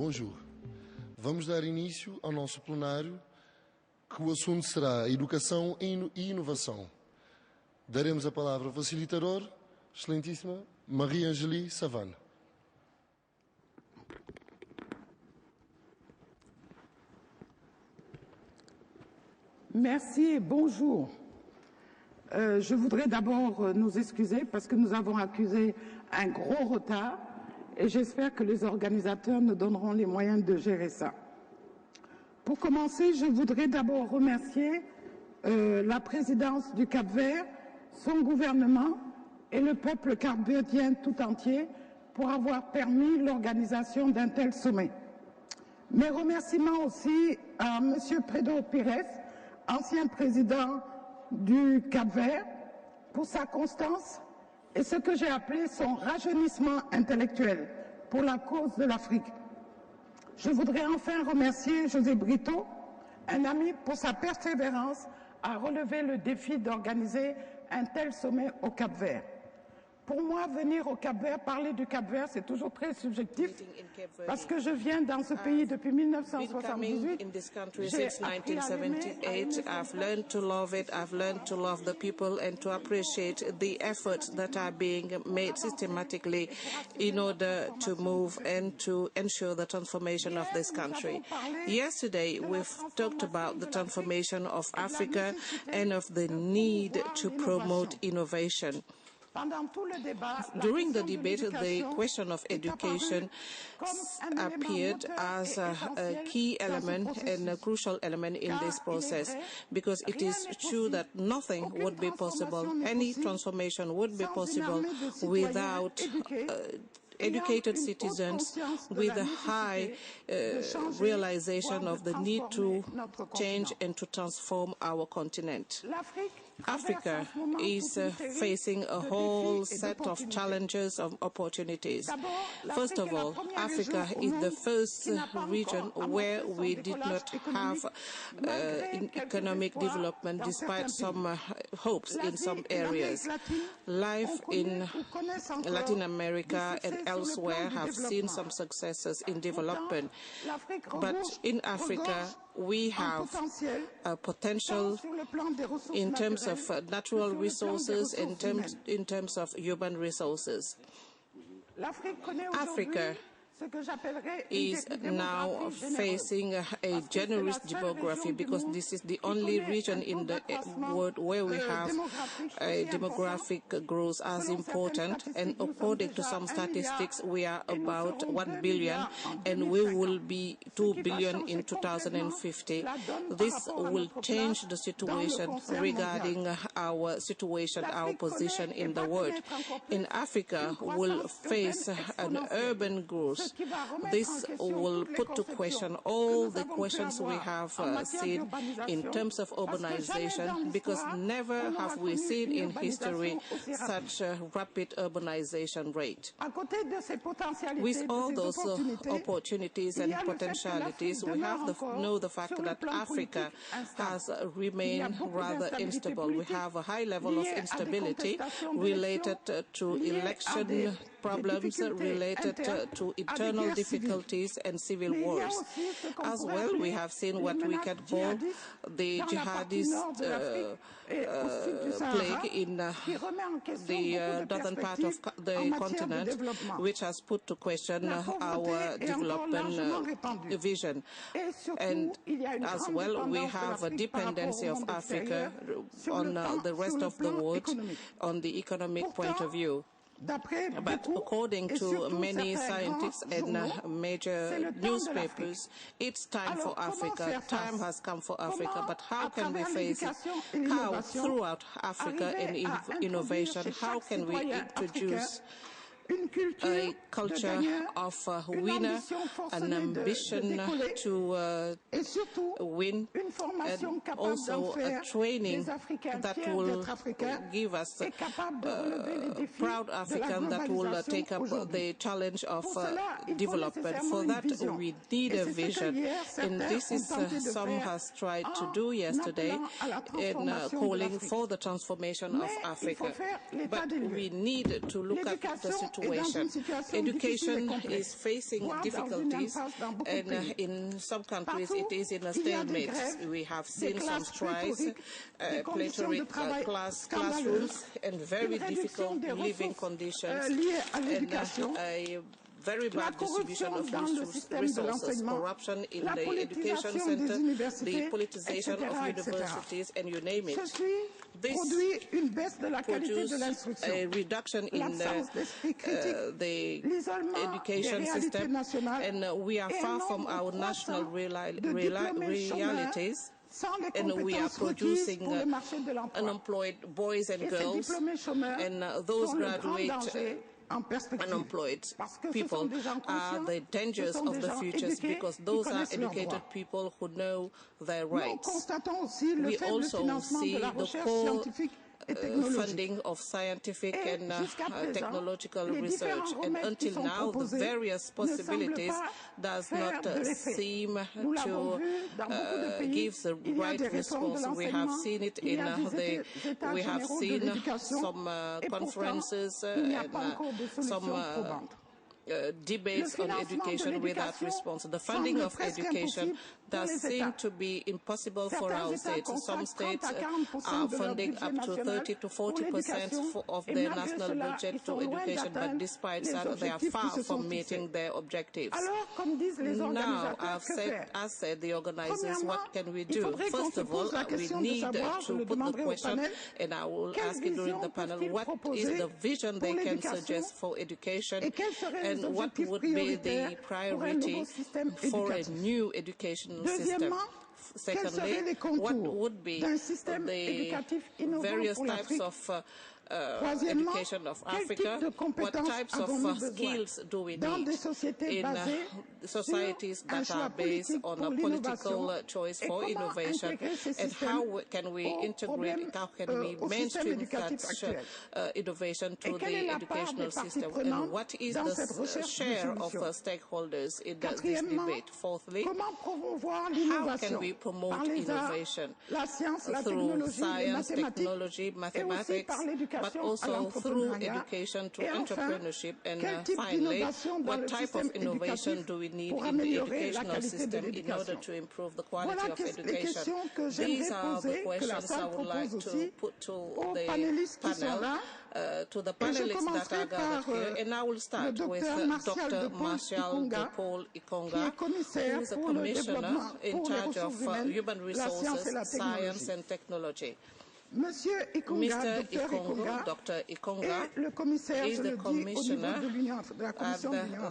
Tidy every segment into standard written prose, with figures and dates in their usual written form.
Bonjour. Vamos dar início ao nosso plenário, que o assunto será Educação e Inovação. Daremos a palavra ao facilitador, excelentíssima Marie-Angélie Savane. Merci et bonjour. Je voudrais d'abord nous excuser parce que nous avons accusé un gros retard et j'espère que les organisateurs nous donneront les moyens de gérer ça. Pour commencer, je voudrais d'abord remercier la présidence du Cap-Vert, son gouvernement et le peuple capverdien tout entier pour avoir permis l'organisation d'un tel sommet. Mes remerciements aussi à M. Pedro Pires, ancien président du Cap-Vert, pour sa constance et ce que j'ai appelé son rajeunissement intellectuel pour la cause de l'Afrique. Je voudrais enfin remercier José Brito, un ami, pour sa persévérance à relever le défi d'organiser un tel sommet au Cap-Vert. Pour moi, venir au Cap-Vert, parler du Cap-Vert, c'est toujours très subjectif parce que je viens dans ce pays depuis 1978. In this country since 1978, I've learned to love it. I've learned to love the people and to appreciate the efforts that are being made systematically in order to move and to ensure the transformation of this country. Yesterday, we've talked about the transformation of Africa and of the need to promote innovation. During the debate, the question of education appeared as a key element and a crucial element in this process, because it is true that nothing would be possible, any transformation would be possible without educated citizens with a high realization of the need to change and to transform our continent. Africa is facing a whole set of challenges and opportunities. First of all, Africa is the first region where we did not have economic development despite some hopes in some areas. Life in Latin America and elsewhere have seen some successes in development. But in Africa, we have a potential in terms of natural resources, in terms of human resources. Africa is now facing a generous demography because this is the only region in the world where we have a demographic growth as important, and according to some statistics we are about 1 billion and we will be 2 billion in 2050. This will change the situation regarding our situation, our position in the world. In Africa, we'll face an urban growth. This will put to question all the questions we have seen in terms of urbanization, because never have we seen in history such a rapid urbanization rate. With all those opportunities and potentialities, we have to know the fact that Africa has remained rather unstable. We have a high level of instability related to election problems, related to internal difficulties and civil wars. As well, we have seen what we can call the jihadist plague in the northern part of the continent, which has put to question our development vision. And as well, we have a dependency of Africa on the rest of the world on the economic point of view. But according to many scientists and major newspapers, it's time for Africa. Time has come for Africa. But how can we face it? How? Throughout Africa and innovation, how can we introduce a culture of winner, an ambition to win, and also a training that will give us proud African that will take up the challenge of development. For that, we need a vision, and this is some has tried to do yesterday in calling for the transformation of Africa. But we need to look at the situation. Education is facing difficulties, and in some countries it is in a stalemate. We have seen some strikes, plethoric classrooms, and very difficult living conditions, and a very bad distribution of resources, corruption in the education center, the politicization of universities, and you name it. This produced a reduction in the education system, and we are far from our national realities. And we are producing unemployed boys and girls, and those graduate unemployed people are the dangers of the future, because those are educated people who know their rights. We also see the core funding of scientific and technological research, and until now the various possibilities does not seem to give the right response. We have seen it in we have seen some conferences and some debates on education without response. The funding of education does seem to be impossible for our states. Some states are funding up to 30 to 40% of their national budget to education, but despite that, they are far from meeting their objectives. Now, as said the organizers, what can we do? First of all, we need to put the question, and I will ask it during the panel, what is the vision they can suggest for education, and what would be the priority for a new educational system? Secondly, what would be the various types of education of Africa? What types of skills do we need in societies that are based on a political choice for innovation? And how can we integrate, how can we mainstream such innovation to the educational system? And what is the share of stakeholders in this debate? Fourthly, how can we promote innovation through science, technology, mathematics, but also through education to entrepreneurship? And finally, what type of innovation do we need in the educational system in order to improve the quality of education? These are the questions I would like to put to the panel, to the panelists that are gathered here. And I will start with Dr. Martial de Paul Ikonga, who is a commissioner in charge of human resources, science and technology. Mr. Ikonga, Dr. Ikonga, is the commissioner at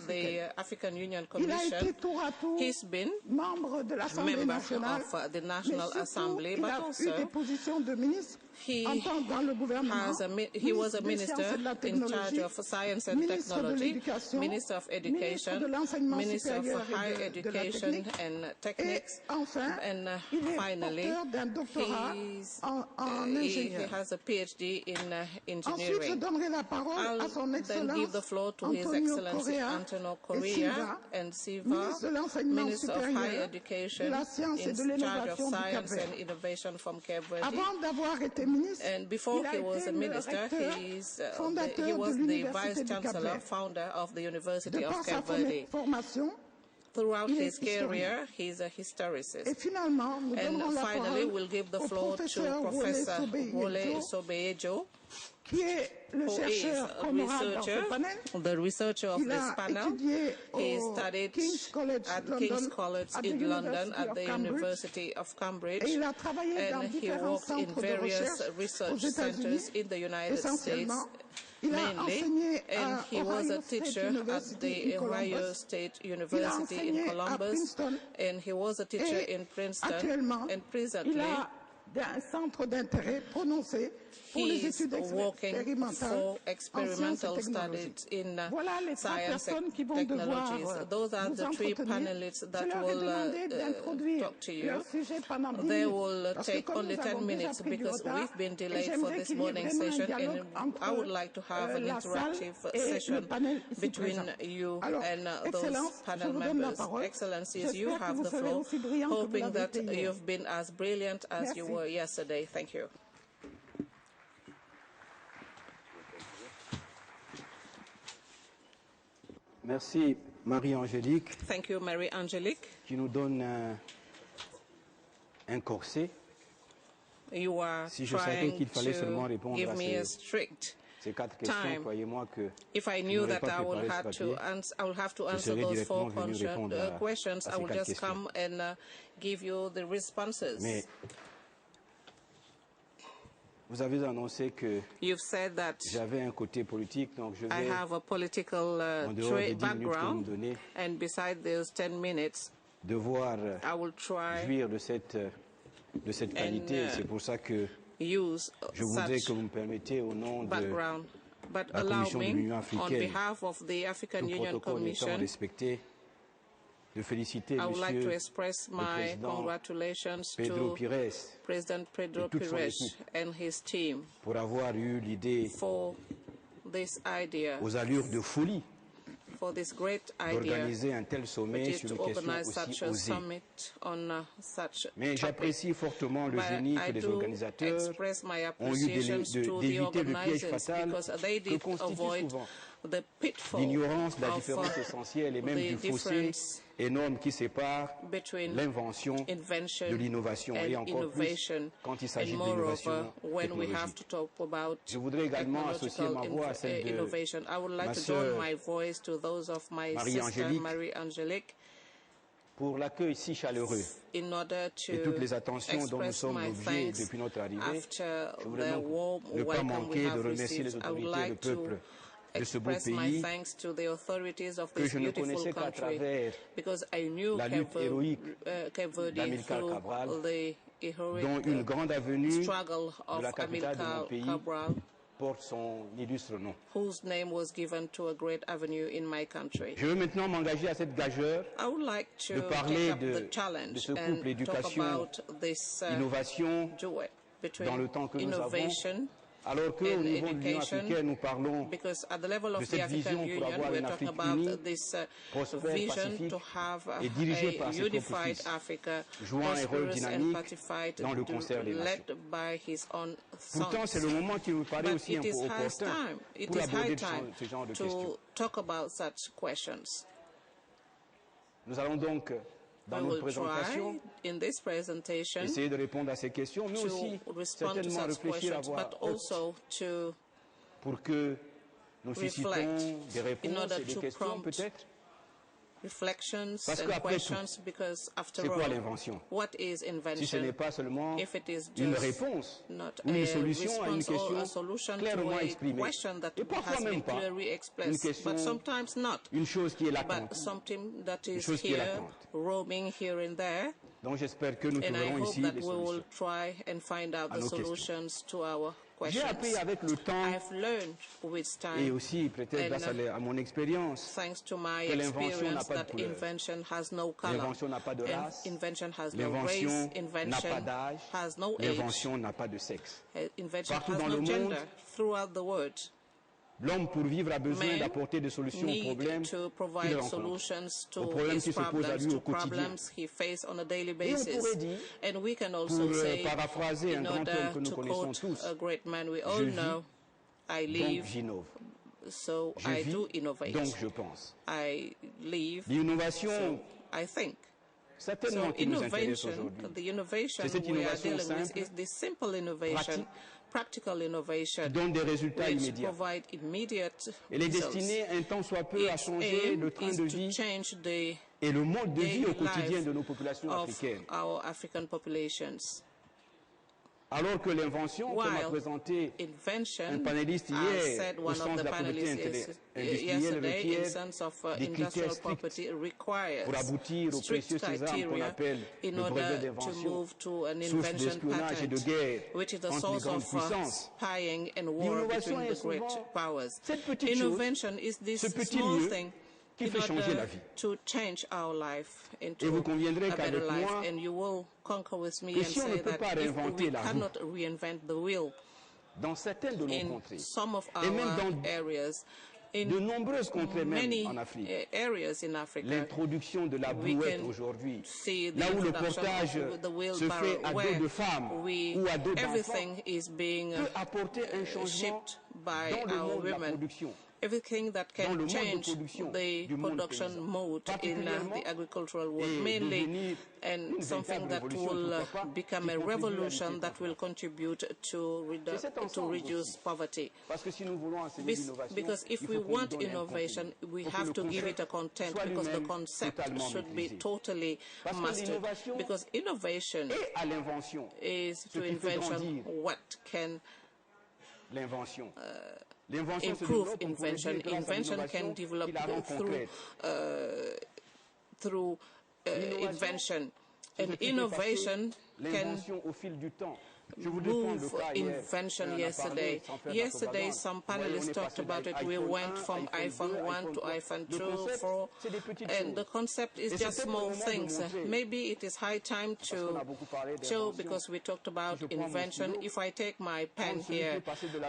the African Union Commission. He's been a member of the National Assembly, but also he was a minister in charge of science and technology, minister of education, minister of higher education and techniques, and finally he has a PhD in engineering. I'll then give the floor to His Excellency Antonio Correa and Siva, Minister of Higher Education in charge of science and innovation from Cape Verde. And before he was a minister, he was the Vice Chancellor, founder of the University of Cape Verde. Throughout his career, he's a historicist. And finally, we'll give the floor to Professor Wole Sobeyejo, who is the researcher of this panel. He studied at King's College in London at the University of Cambridge, and he worked in various research centers in the United States mainly, and he was a teacher at the Ohio State University in Columbus, and he was a teacher in Princeton, and presently he is working for experimental studies in science and technologies. Those are the three panelists that will talk to you. They will take only 10 minutes because we've been delayed for this morning's session, and I would like to have an interactive session between you and those panel members. Excellencies, you have the floor, hoping that you've been as brilliant as you were yesterday. Thank you. Merci Marie-Angélique. Thank you, Marie-Angélique. Qui nous donne un corset. You are Si je savais qu'il fallait seulement to répondre give à me a strict ces 4 questions, croyez-moi que if I je knew n'aurais that pas I will préparé ce have to papier. answer serais those 4 directement venu répondre à questions, ces I will 4 just questions. come and give you the responses. Mais vous avez annoncé que You've said that j'avais un côté politique, donc je I vais, have a political en dehors des 10 minutes que vous me background, donnez, and beside those 10 minutes, devoir I will try jouir de cette qualité. C'est pour ça que use je voudrais such que vous me permettez, au nom de background. But la allow Commission de me, l'Union on africaine, behalf of the African tout Union protocole étant Commission, respecté, de féliciter I would like to Monsieur express le my Président congratulations Pedro to Pires President Pedro et toute son Pires équipe and his team pour avoir eu l'idée for this idea, aux allures de folie for this great idea, d'organiser un tel sommet which is sur to une question organize aussi such a osée. summit on such Mais topic. j'apprécie fortement le But génie I que les do organisateurs express my ont eu appreciations to the d'éviter le piège organizers fatal because they que did constitue avoid souvent the pitfall l'ignorance de la of différence essentielle et même the du fossé difference énorme qui sépare between l'invention invention de l'innovation et and encore plus innovation, quand il and s'agit de moreover l'innovation when we have to technologique. talk about Je voudrais également associer ma voix à celle de innovation. I would like ma to join sœur my voice to those of my sister Marie-Angélique Marie-Angélique pour l'accueil si chaleureux in order et toutes les to attentions dont nous express sommes my l'objet thanks depuis notre arrivée. after Je voudrais the donc warm ne pas welcome we manquer de have remercier les received. I would autorités et le like to peuple de ce beau express my pays thanks to the authorities of que this je ne beautiful connaissais qu'à country, travers because I knew la lutte héroïque Cape Verde d'Amilcar through Cabral, the heroic dont une grande avenue struggle de of la capitale de mon Amilcar pays Cabral, porte son illustre nom. whose name was given to a great avenue in my country. Je veux maintenant m'engager à cette gageure I would like to de parler take up de the challenge ce couple and talk éducation, about this innovation duet between dans le temps que nous avons, innovation alors qu'au and niveau de l'Union education, africaine, nous parlons because at the level de of the cette African vision pour Union, avoir we're une talking Afrique about unie, this prospère, vision pacifique to have et dirigée par a ses propres unified fils, Africa, jouant un rôle prosperous and dynamique pacified, dans le concert des led nations. by his own Pourtant, c'est sons. le moment qui me paraît But aussi it is opportun it pour is high aborder time ce genre de questions. to talk about such questions. Nous allons donc, dans We notre will présentation, try in this presentation essayer de répondre à ces questions, mais aussi to respond to certainement such réfléchir à questions, voix but haute also to pour que nous suscitons reflect des in réponses order et des to questions prompt peut-être. reflections Parce and qu'après questions, because after c'est quoi all, l'invention? what is Si ce invention? n'est pas seulement If it is une just réponse not ou une a solution à une response or question a solution to clairement a exprimée, question that et parfois has been même pas clearly une expressed, question, but sometimes not. une chose qui est But latente. something that is chose qui est here, latente. roaming here and there, Donc j'espère que nous and I trouverons hope ici that les we will solutions. try and find out à the nos questions. solutions to our J'ai appris questions. avec le temps I've learned with et time, aussi peut-être grâce à mon expérience thanks to my que l'invention n'a experience, pas de that couleur. invention has no color. L'invention n'a pas de race, Invention has no race. l'invention n'a pas Invention d'âge, has no age. l'invention n'a pas de sexe. Invention Partout has dans no le gender. monde, Throughout the world, L'homme pour vivre a besoin men d'apporter des solutions aux need problèmes to qu'il provide rencontre, solutions aux to problèmes his qui se posent à problems, lui to au quotidien. problems he faces on a daily Et on basis. pourrait dire, And we can also pour say, paraphraser un in grand homme order que nous to connaissons quote tous, a great man we all je vis, know, I donc live, j'innove. so Je I vis, do innovate. donc je pense. I live, L'innovation, so I think. certainement So qui nous intéresse innovation, aujourd'hui. the innovation C'est cette we are innovation dealing with simple, is the simple innovation, practical qui innovation, donne des résultats which immédiats. provide immediate Elle est results. destinée un tant soit peu à Its changer aim le train is de to vie change the et le mode de vie au daily quotidien life de nos populations of africaines. our African populations. Alors que l'invention, comme a While présenté un invention, panéliste as hier, said au one sens of de the la propriété panelists industrielle, yesterday, in requiert sense of des industrial critères stricts property, requires pour aboutir au strict précieux sésame qu'on criteria appelle in le brevet order to d'invention, move to an source invention d'espionnage et de patent, guerre which is the entre les source grandes of puissances. spying and war L'innovation between est the great souvent powers. cette petite chose, Innovation is this ce petit small lieu thing qui in fait changer la order vie. to change our life into Et vous conviendrez a better qu'avec life. moi, And you will concur with me que and si on ne say peut that pas if réinventer we la roue cannot reinvent the wheel dans certaines de nos in contrées, some of et même our dans areas, in de nombreuses contrées même many en Afrique, areas in Africa, l'introduction de la we brouette can aujourd'hui, see the là où le introduction portage of the se wheelbarrow, fait à where dos de femmes we, ou à dos d'enfants, everything is being peut apporter un changement shipped by dans le our monde de la women. production. everything that can change the production mode in the agricultural world, mainly, and something that will become a revolution that will contribute to reduce poverty. Because if we want innovation, we have to give it a content, because the concept should be totally mastered. Because innovation is to invention what can improve invention. Invention can develop through invention, and innovation can move invention yesterday. Yesterday, some panelists talked about it. We went from iPhone 1 to iPhone 2, 4, and the concept is just small things. Maybe it is high time to show, because we talked about invention. If I take my pen here,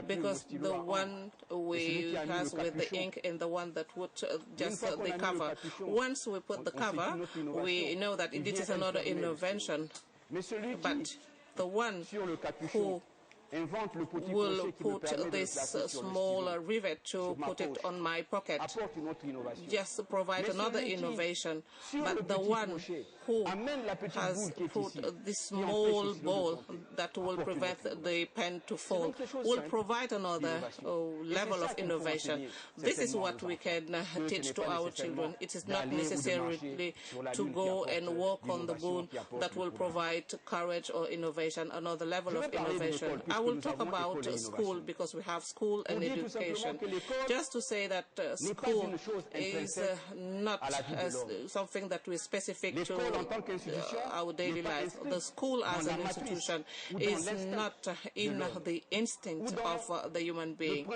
because the one we has with the ink and the one that would just the cover, once we put the cover, we know that it is another invention. But the one who will put this small rivet to put it on my pocket just provide another innovation. But the one who has put this small ball that will prevent the pen to fall will provide another level of innovation. This is what we can teach to our children. It is not necessarily to go and work on the moon that will provide courage or innovation, another level of innovation. I will talk about school, because we have school and education. Just to say that school is not something that is specific to our daily life. The school as an institution is not in the instinct of the human being,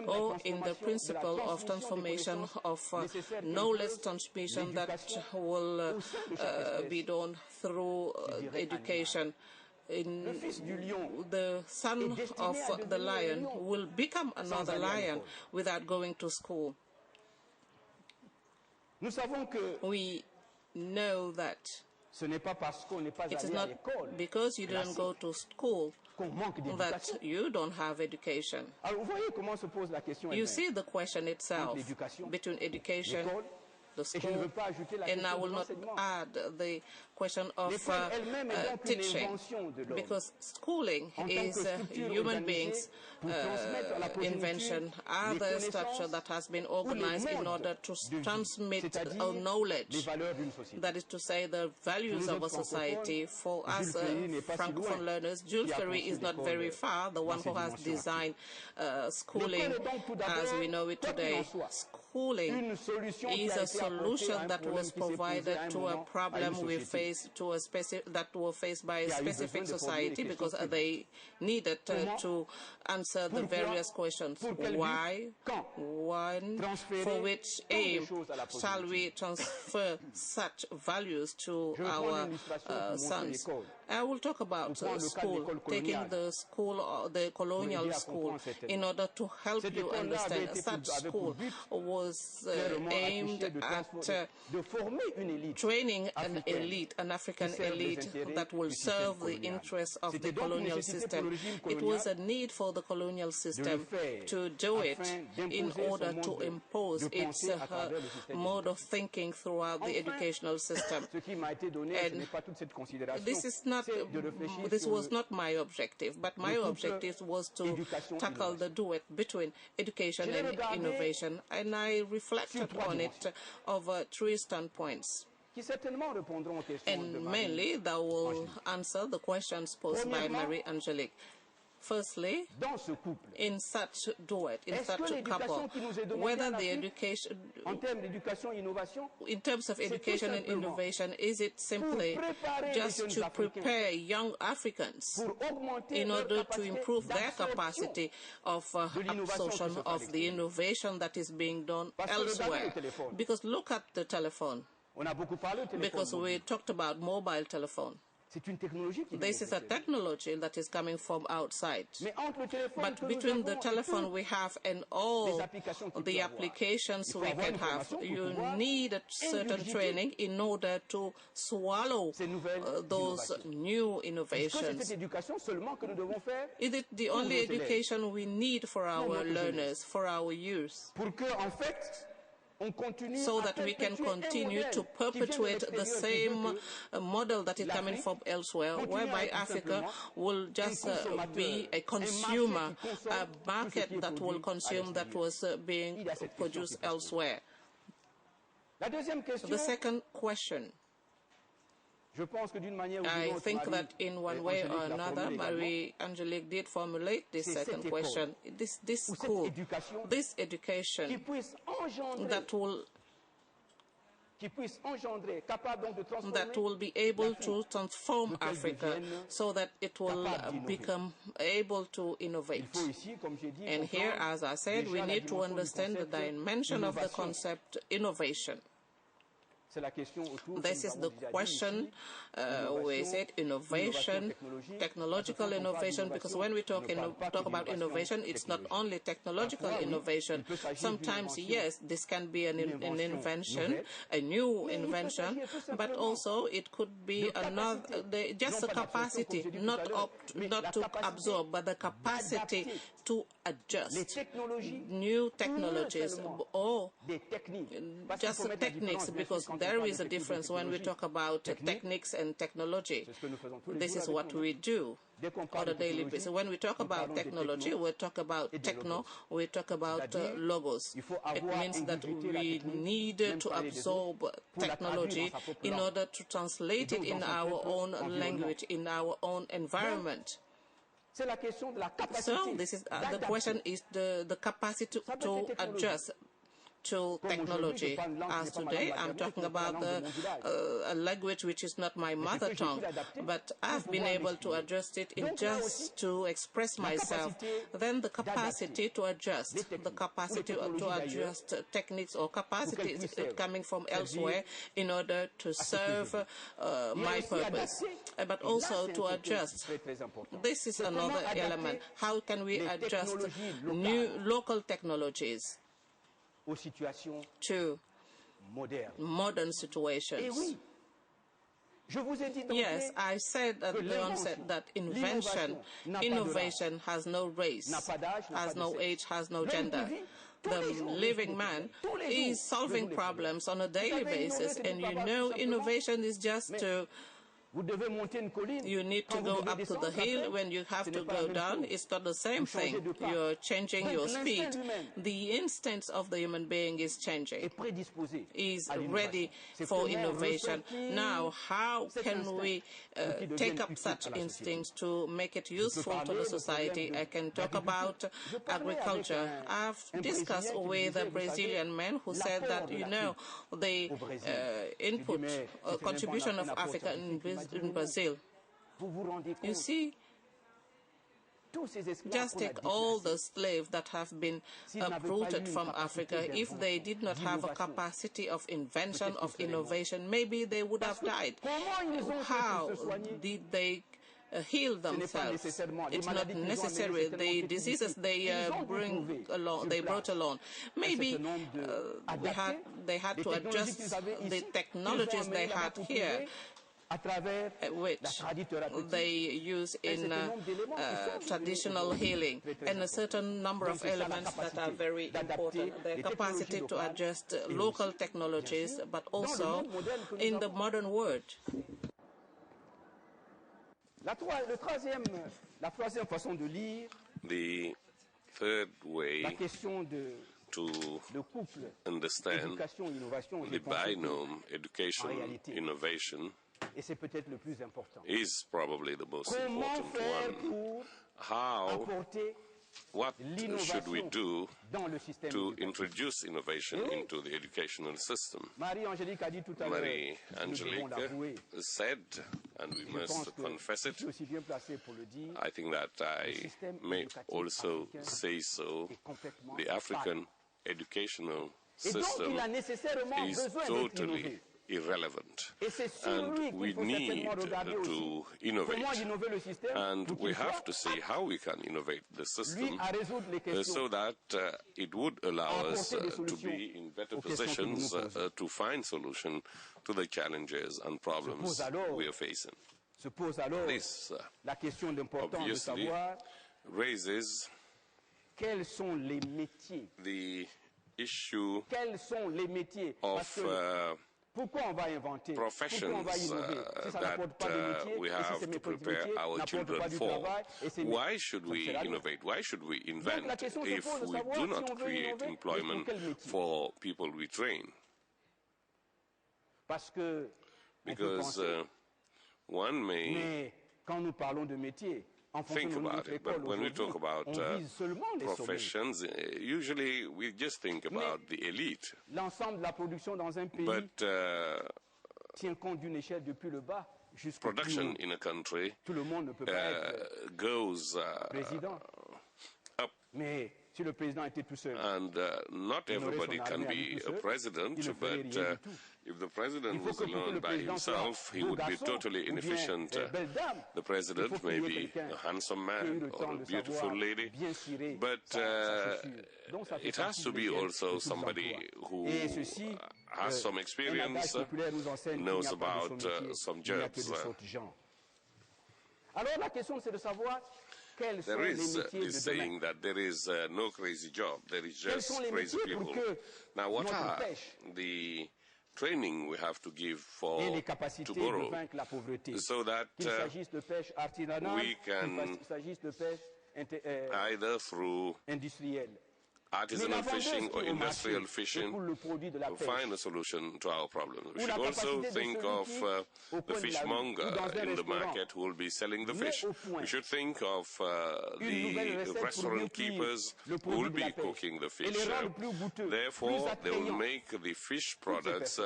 or in the principle of transformation of knowledge transmission that will be done through education. The son of the lion will become another lion without going to school. We know that it is not because you didn't go to school that you don't have education. You see the question itself between education, the school, and I will not add the question of teaching, because schooling is human beings' invention, other structure that has been organized in order to transmit our knowledge, that is to say, the values of a society. For us Francophone learners, Jules Ferry is not very far, the one who has designed schooling as we know it today. Schooling is a solution that was provided to a problem we face, that were faced by a specific society, because they needed to answer the various questions. Why? When? For which aim shall we transfer such values to our sons? I will talk about school, taking the school, the colonial school, in order to help you understand. Such school was aimed at training an elite, an African elite that will serve the interests of the colonial system. It was a need for the colonial system to do it in order to impose its mode of thinking throughout the educational system. And this was not my objective, but my objective was to tackle the duet between education and innovation, and I reflected on it over 3 standpoints. And mainly that will answer the questions posed by Marie-Angelique. Firstly, in such duet, in such a couple, whether the education, in terms of education and innovation, is it simply just to prepare young Africans in order to improve their capacity of absorption of the innovation that is being done elsewhere? Because look at the telephone. Because we talked about mobile telephone. This is a technology that is coming from outside. But between the telephone we have and all the applications we can have, you need a certain training in order to swallow those new innovations. Is it the only education we need for our learners, for our youth? So that we can continue to perpetuate the same model that is coming from elsewhere, whereby Africa will just be a consumer, a market that will consume that was being produced elsewhere. The second question. I think that in one way or another, Marie-Angelique did formulate this second question. This school, this education that will be able to transform Africa so that it will become able to innovate. And here, as I said, we need to understand the dimension of the concept innovation. This is the question, we said innovation, technological innovation, because when we talk about innovation, it's not only technological innovation. Sometimes, yes, this can be an invention, a new invention, but also it could be another, just the capacity, not to absorb, but the capacity to adjust new technologies or just techniques, because there is a difference when we talk about techniques and technology. This is what we do on a daily basis. When we talk about technology, we talk about techno, we talk about logos. It means that we need to absorb technology in order to translate it in our own language, in our own environment. So this is the question is the capacity to adjust to technology. As today, I'm talking about a language which is not my mother tongue, but I've been able to adjust it in just to express myself. Then the capacity to adjust, the capacity to adjust techniques or capacities coming from elsewhere in order to serve my purpose, but also to adjust. This is another element. How can we adjust new local technologies to modern situations? Yes, I said at the onset that innovation has no race, has no age, has no gender. The living man is solving problems on a daily basis, and you know innovation is just to you need to go up to the hill. When you have to go down, it's not the same thing. You're changing your speed. The instance of the human being is changing, is ready for innovation. Now, how can we take up such instincts to make it useful to the society? I can talk about agriculture. I've discussed with a Brazilian man who said that, you know, the input contribution of Africa in Brazil. You see, just take all the slaves that have been uprooted from Africa. If they did not have a capacity of invention, of innovation, maybe they would have died. How did they heal themselves? It's not necessary. The diseases they brought along. Maybe they had to adjust the technologies they had here, which they use in traditional healing, and a certain number of elements that are very important. The capacity to adjust local technologies, but also in the modern world. The third way to understand the binomial education-innovation is probably the most important one. What should we do to introduce innovation into the educational system? Marie-Angelique said, and we must confess it, I think that I may also say so, the African educational system is totally irrelevant. And we need to innovate. And we have to see how we can innovate the system so that it would allow us to be in better positions to find solutions to the challenges and problems we are facing. This obviously raises the issue of professions that we have to prepare our children for. Why should we innovate? Why should we invent if we do not create employment for people we train? Because one may think about it, but when we talk about professions, usually we just think about the elite. But production in a country goes up. And not everybody can be a president, but if the president was alone by himself, he would be totally inefficient. The president may be a handsome man or a beautiful lady, but it has to be also somebody who has some experience, knows about some jobs. There is this saying that there is no crazy job, there is just crazy people. Now, what are the training we have to give for tomorrow so that we can either through artisanal fishing or industrial fishing find a solution to our problems. We should also think of the fishmonger in the market who will be selling the fish. We should think of the restaurant keepers who will be cooking the fish. Therefore, they will make the fish products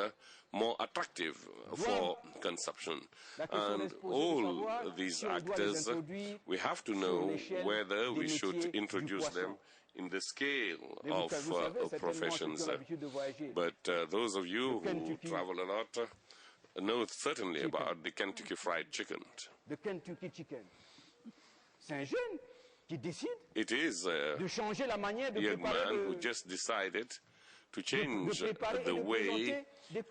more attractive for consumption. And all these actors, we have to know whether we should introduce them in the scale of professions. But those of you who travel a lot know certainly about the Kentucky Fried Chicken. The Kentucky Chicken. C'est un jeune qui décide de changer la manière de young man who just decided to change the way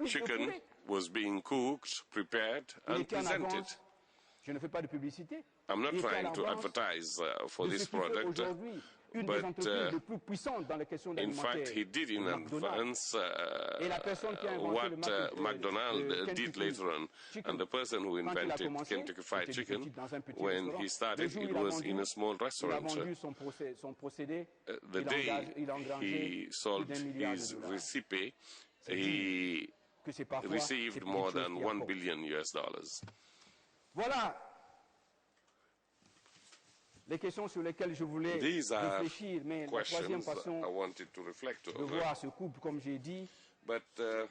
chicken was being cooked, prepared, and presented. Je ne fais pas de publicité. I'm not trying to advertise for this product, but in fact he did in advance what McDonald's did later on. And the person who invented Kentucky Fried Chicken, when he started, it was in a small restaurant. The day he sold his recipe, he received more than $1 billion. Voilà les questions sur lesquelles je voulais réfléchir, mais la troisième façon de voir ce couple, comme j'ai dit,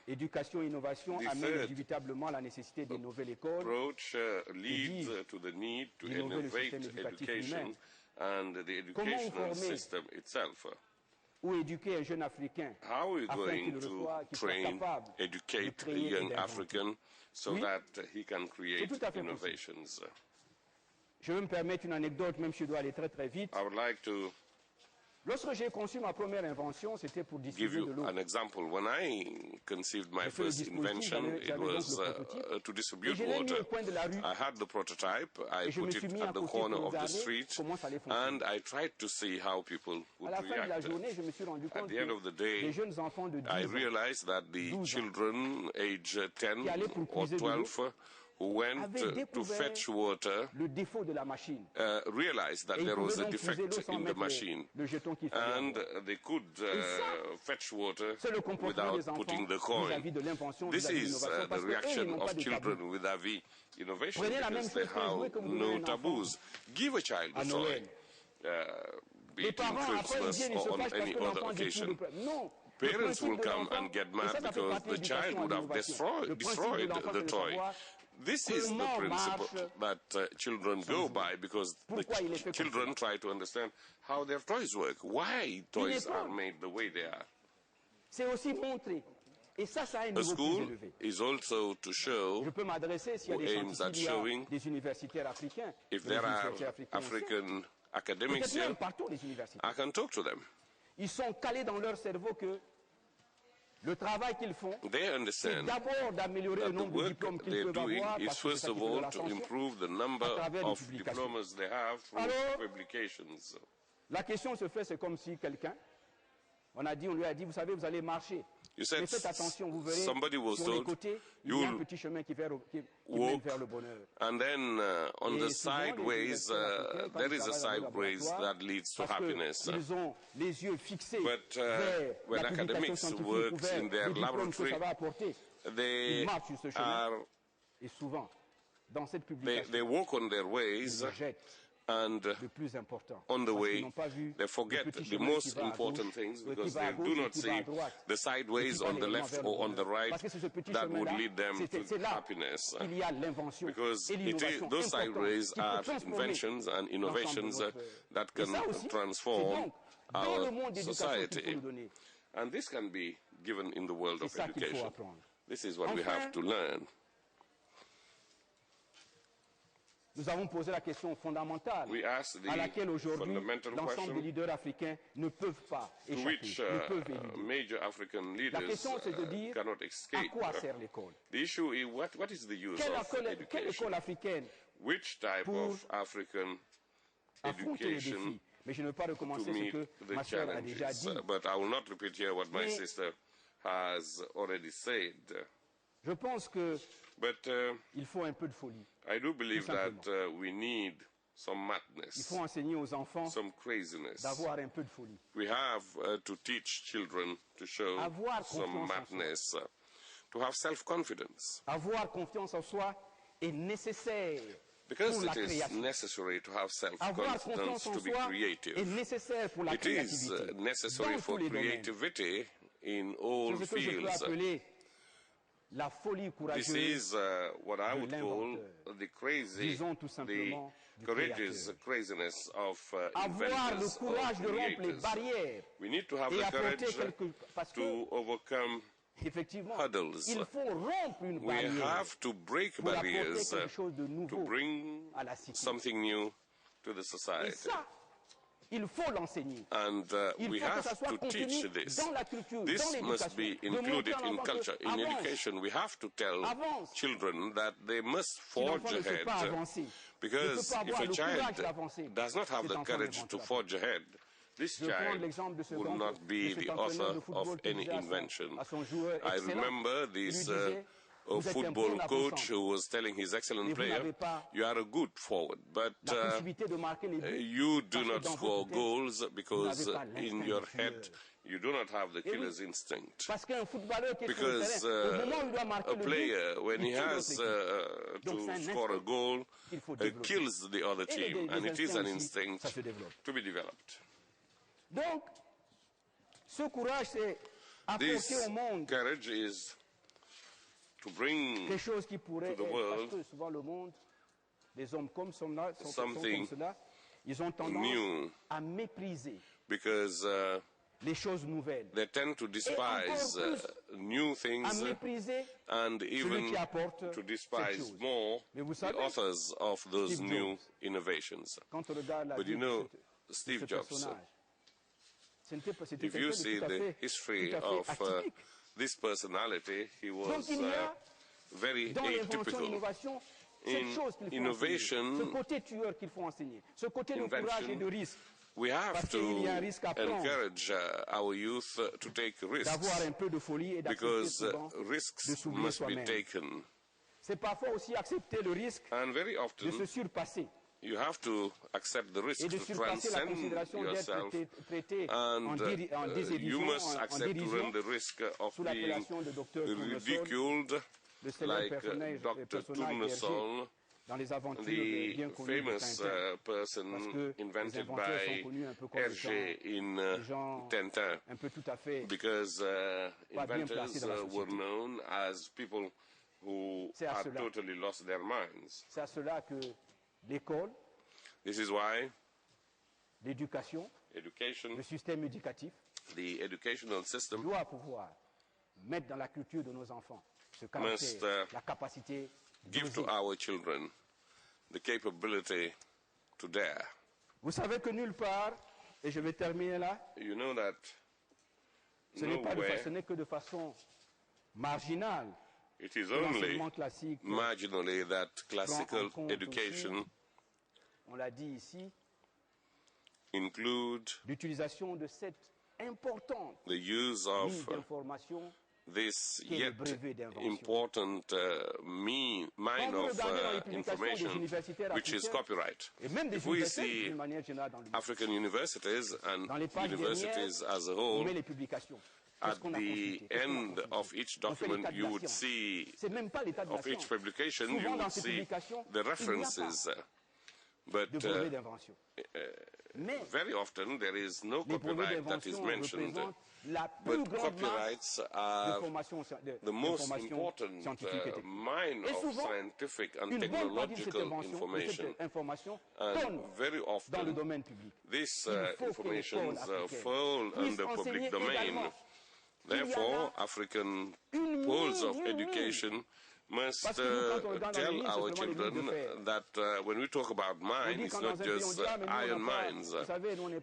éducation et innovation amène inévitablement la nécessité d'innover l'école, leads to the need to innovate education and the educational system itself. Ou éduquer un jeune Africain How are we going to train, educate a young African so that he can create innovations? Je vais me permettre une anecdote, même si je dois aller très très vite. I would like to Lorsque j'ai conçu ma première invention, c'était pour distribuer de l'eau. An example. When I conceived my first invention, it was to distribute water. I had the prototype, I put it at the corner of the street, and I tried to see how people would react. At the end of the day, I realized that the children aged 10 or 12 who went to fetch water realized that there was a defect in the machine, and they could fetch water without putting the coin. This is the reaction of children vis-à-vis innovation, because they have no taboos. Give a child a toy, be it in Christmas or on any other occasion. Parents will come and get mad because the child would have destroyed the toy. This is the principle that children go by, because the children try to understand how their toys work, why toys are made the way they are. Et ça a un A niveau plus school élevé. is also to show Je peux m'adresser s'il y a who des aims at scientifiques, il y a showing des universitaires africains. if des there are universitaires africains aussi. African academics Peut-être même here, partout les universités. I can talk to them. Ils sont calés dans leur cerveau que le travail qu'ils font, They c'est understand d'abord d'améliorer that le the nombre de work diplômes qu'ils they're peuvent doing avoir, is parce que c'est first ça of qui fait de all to l'ascension. improve the number travers les of publications. diplomas they have through Alors, publications. La question se fait, c'est comme si quelqu'un, on lui a dit, vous savez, vous allez marcher. You said Mais faites attention, vous verrez, somebody was sur les told côtés, il y a un you'll petit chemin qui mène walk, vers le bonheur. and then on Et the souvent, les sideways, universitaires africains, quand there ils is a travaillent dans les sideways laboratoires, that leads to parce que happiness. ils ont les yeux fixés But vers when la publication academics scientifique works ou vers in their les diplômes que laboratory, ça va apporter. they Ils marchent sur ce chemin are et souvent, dans cette publication, they walk on their ils ways, rejettent and le plus important. on the Parce qu'ils way n'ont pas vu they forget le petit the chemin most qui va à important gauche, things qui because va à they gauche do et not qui va à see droite. the sideways Et qui va on the les left vers le or on the bonheur. right Parce que c'est ce petit that would chemin-là, lead them c'est to là happiness. qu'il y a l'invention Because et l'innovation those importante sideways qui peut are transformer inventions and innovations l'ensemble de notre- that Et can ça aussi, transform c'est donc dans le our monde d'éducation qu'il faut society. nous donner. And this can be given in the world C'est of ça qu'il faut education. apprendre. This is what we Enfin, have to learn. Nous avons posé la question fondamentale We asked the à laquelle aujourd'hui fundamental l'ensemble question des leaders africains ne peuvent pas to échapper, which ne peuvent éluder. major African La leaders question c'est de dire cannot à escape. quoi sert l'école. The issue is what is the use Quelle of quelle education? école africaine Which type pour of African affronter les education défis? Mais je ne veux pas to recommencer ce meet que the ma sœur a déjà challenges? dit. But I will not repeat here what my Mais- sister has already said. Je pense qu'il But faut un peu de folie. I do believe Tout that simplement. we need some Il madness, faut enseigner aux enfants some craziness. d'avoir un peu de folie. We have to teach children to show Avoir some confiance en madness, to have self-confidence. Avoir confiance en soi est nécessaire Because pour la it is création. necessary to have Avoir self-confidence confiance en to be soi est creative. nécessaire pour la It is créativité. necessary Dans for tous les domaines. creativity in all C'est ce que je peux fields. appeler la folie This courageuse. is what I de would call l'inventeur. the crazy, Disons tout the simplement du courageous créateur. craziness of Avoir le inventors, courage of de rompre les creators. barrières We need to have et the apporter courage quelque... Parce que, to overcome effectivement, hurdles. il faut rompre une We barrière have to break pour apporter barriers quelque chose de to nouveau bring à la cité. something new to the Et society. ça, il faut l'enseigner. And Il we faut que ça have soit to teach contenu this. dans la culture, dans This l'éducation. must be De montrer included à in l'enfant que culture. In avance. education, we have to tell Avance. children that they must Si forge l'enfant ne sait ahead. pas avancer, ne Because peut pas if avoir a le courage child d'avancer, does not have cet the enfant courage n'invente to pas. forge ahead, this Je prends child l'exemple de ce would donc, not de be cet the entraîneur de author football of qui any disait à invention. son joueur I excellent, remember il lui this disait, a vous êtes un football bon coach avant-centre. who was telling his excellent Mais vous player, n'avez pas you are a good forward, but la possibilité de marquer les buts you do parce que not dans score votre tête, goals because vous n'avez pas in l'instinct your du head tueur. you do not have the Et oui. killer's instinct. Parce qu'un footballeur qui est sur le Because terrain, au moment où il doit marquer a le player, but, when il he tue has l'autre équipe. Donc, c'est to un score a instinct goal, qu'il faut développer. kills the other Et les team, and it is instincts an aussi, instinct ça se développe. to be developed. Donc, ce courage, c'est apporter This au monde courage is to bring quelque chose qui pourrait to the être, world parce que souvent le monde, les hommes comme cela, sont something comme cela, ils ont tendance new. à mépriser because les choses nouvelles, they tend to despise new à things mépriser and celui even qui apporte to cette despise chose. more Mais vous the savez, authors of those Steve new Jobs, innovations. quand on regarde la But vie you know, de ce Steve Jobs, personnage, c'était if you see the history of atypique. this personality, he was Donc il y a very dans l'invention, atypical. l'innovation, cette In chose qu'il faut innovation, enseigner, ce côté tueur qu'il faut enseigner, ce côté de invention, courage et de risque, We have parce qu'il y a un risque à to prendre, encourage our youth to take risks d'avoir un peu de folie et d'accepter because souvent de risks s'oublier must be soi-même. taken. C'est parfois aussi accepter le risque And very de often, se surpasser you have to accept the risk et de to surpasser la transcend considération yourself. d'être traité And en you désillusion, must en accept to dérision, run the risk of sous being l'appellation de docteur Tournesol, ridiculed, le célèbre like personnage Dr. Berger, Tournesol, dans les aventures the bien connues de famous Tintin. Parce person que les invented inventeurs sont by connus un peu comme Hergé in des gens Tintin, un peu tout à fait because pas bien inventors placés dans la were société. known as people who C'est à had cela. totally lost their minds. C'est à cela que l'école, This is why l'éducation, education, le système éducatif the educational system doit pouvoir mettre dans la culture de nos enfants ce caractère, la capacité give to our children the capability to dare. Vous savez que nulle part, et je vais terminer là, you know that ce n'est que de façon marginale. It is only marginally that classical education on l'a dit ici, include l'utilisation de cette importante the use of this yet important mine of information, which is copyright. If we see African universities and universities as a whole, at the end of each document, you would see, of each publication, you would see the references. But very often there is no copyright that is mentioned. But copyrights are the most important mine of scientific and technological information. And very often these informations fall under public domain. Therefore, African poles of education must tell our children that when we talk about mine, it's not just iron mines,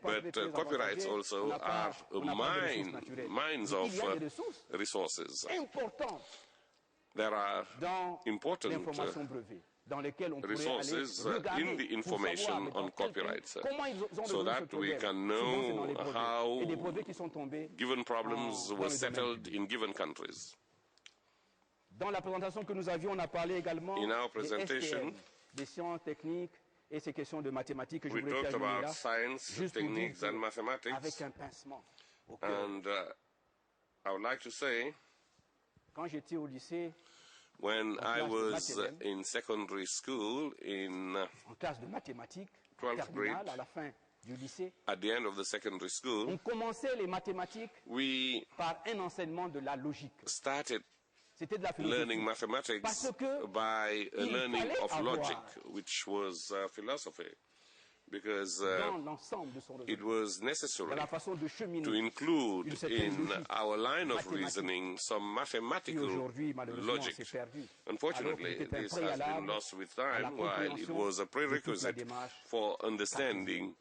but copyrights also are mines of resources. There are important resources in the information on copyrights, so that we can know how given problems were settled in given countries. Dans la présentation que nous avions, on a parlé également des sciences techniques et ces questions de mathématiques que je voulais terminer là, juste pour dire avec un pincement au cœur. And I would like to say, quand j'étais au lycée, when I was in secondary school en classe de mathématiques, 12th grade, à la fin du lycée, at the end of the secondary school, on commençait les mathématiques par un enseignement de la logique. Started learning mathematics by a learning of logic, which was philosophy, because it was necessary to include in our line of reasoning some mathematical logic. Unfortunately, this has been lost with time, while it was a prerequisite for understanding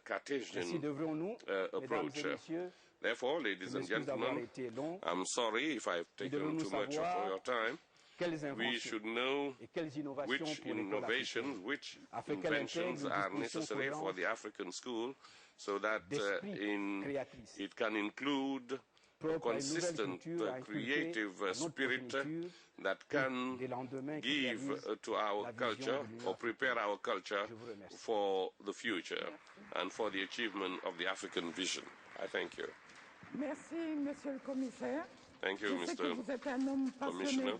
Cartesian approach. Therefore, ladies and gentlemen, I'm sorry if I've taken too much of your time. We should know which innovations, which inventions are necessary for the African school, so that it can include a consistent creative spirit that can give to our culture or prepare our culture for the future and for the achievement of the African vision. I thank you. Merci, Monsieur le Commissaire. Thank you, Mr. Commissioner.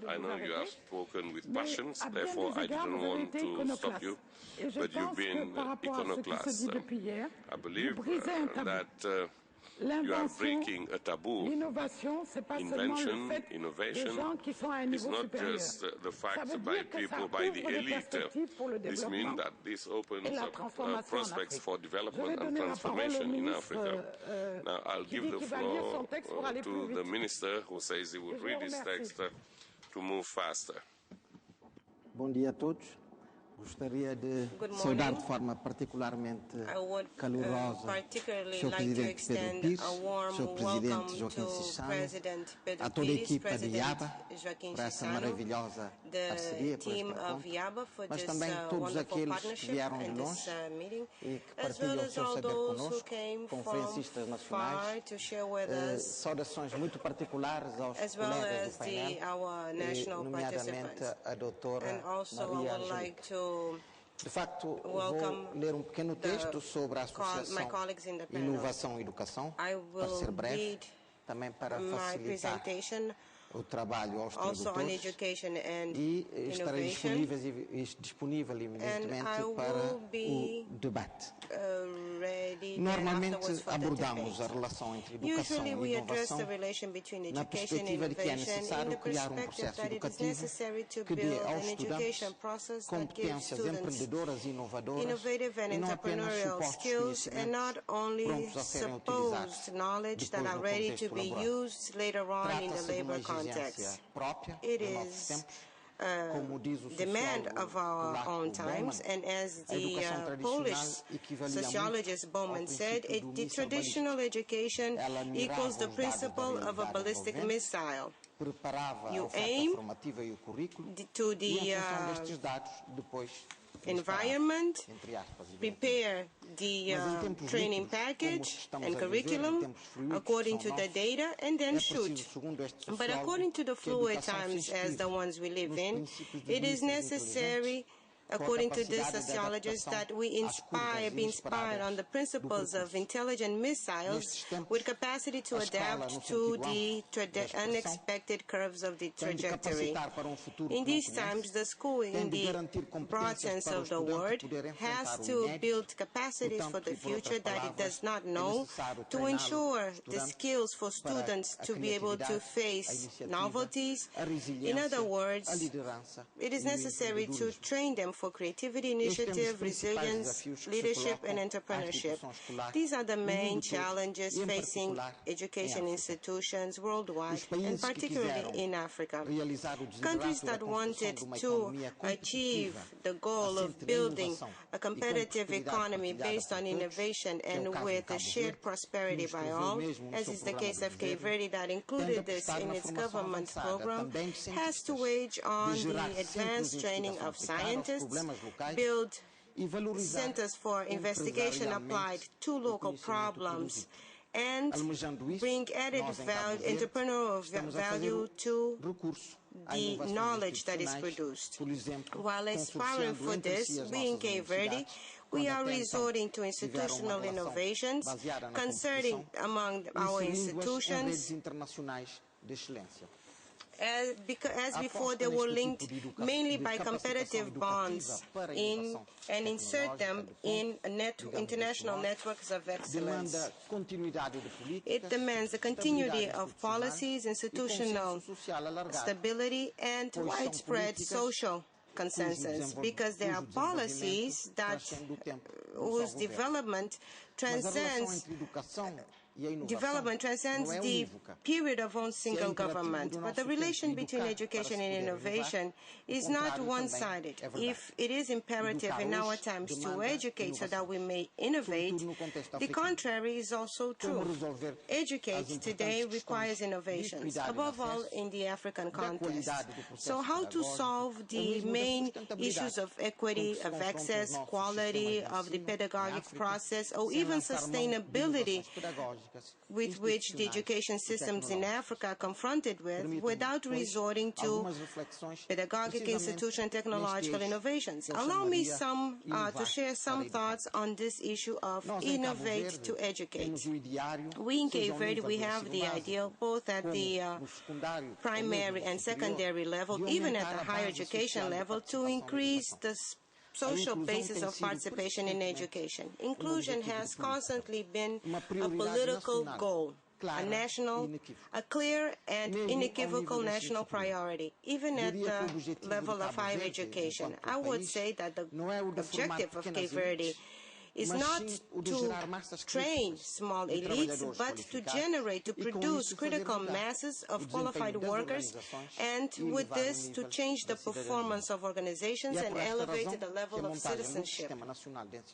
I know you have spoken with passion, therefore I didn't want to stop you, but you've been iconoclast. I believe that you are breaking a taboo. Invention, innovation is not just the fact by people, by the elite. This means that this opens up prospects for development and transformation in Africa. Now, I'll give the floor to the minister who says he will read this text to move faster. Bom dia a todos. Gostaria de saudar de forma particularmente calorosa o Sr. Presidente Pedro Pires, o Sr. Presidente Joaquim Sissano, a toda a equipa de IABA, por essa maravilhosa parceria, por este encontro, mas também todos aqueles que vieram de longe e que partilham o seu saber connosco, conferencistas nacionais, saudações muito particulares aos colegas do painel, nomeadamente a doutora Maria Angélica. De facto, vou ler um pequeno texto sobre a Associação Inovação e Educação, para ser breve, também para facilitar o trabalho aos tradutores, e estarei disponível evidentemente para o debate. Normalmente abordamos a relação entre educação e inovação na perspectiva de que é necessário criar processo educativo que dê aos estudantes competências empreendedoras e inovadoras e não apenas supostos conhecimentos prontos a serem utilizados depois no contexto laboral. Trata-se de uma exigência própria dos nossos tempos, demand of our own times, and as the Polish sociologist Bowman said, the traditional education equals the principle of a ballistic missile. You aim to the environment, prepare the training package and curriculum according to the data, and then shoot. But according to the fluid times as the ones we live in, it is necessary, according to this sociologist, that we be inspired on the principles of intelligent missiles with capacity to adapt to the unexpected curves of the trajectory. In these times, the school, in the broad sense of the word, has to build capacities for the future that it does not know, to ensure the skills for students to be able to face novelties. In other words, it is necessary to train them for creativity, initiative, resilience, leadership, and entrepreneurship. These are the main challenges facing education institutions worldwide, and particularly in Africa. Countries that wanted to achieve the goal of building a competitive economy based on innovation and with a shared prosperity by all, as is the case of Cape Verde that included this in its government program, has to wage on the advanced training of scientists, build centers for investigation applied to local problems, and bring added entrepreneurial value to the knowledge that is produced. While aspiring for this, we in Cape Verde, we are resorting to institutional innovations concerning among our institutions. As before, they were linked mainly by competitive bonds and insert them in international networks of excellence. It demands a continuity of policies, institutional stability, and widespread social consensus, because there are policies that whose development transcends the period of one single government. But the relation between education and innovation is not one-sided. If it is imperative in our times to educate so that we may innovate, the contrary is also true. Educate today requires innovations, above all in the African context. So how to solve the main issues of equity, of access, quality, of the pedagogic process, or even sustainability with which the education systems in Africa are confronted with, without resorting to pedagogic, institutional, and technological innovations. Allow me to share some thoughts on this issue of innovate to educate. We in Cape Verde, we have the ideal, both at the primary and secondary level, even at the higher education level, to increase the social basis of participation in education. Inclusion has constantly been a political goal, a clear and unequivocal national priority, even at the level of higher education. I would say that the objective of Cape Verde is not to train small elites, but to generate, to produce critical masses of qualified workers, and with this to change the performance of organizations and elevate the level of citizenship.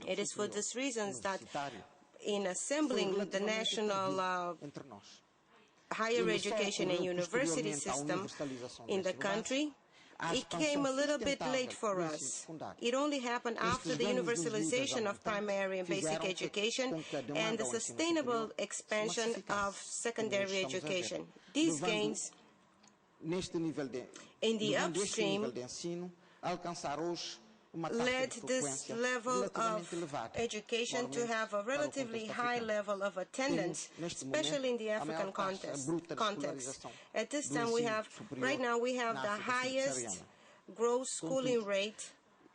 It is for these reasons that in assembling the national higher education and university system in the country, it came a little bit late for us. It only happened after the universalization of primary and basic education and the sustainable expansion of secondary education. These gains in the upstream led this level of education to have a relatively high level of attendance, especially in the African context. At this time, right now we have the highest gross schooling rate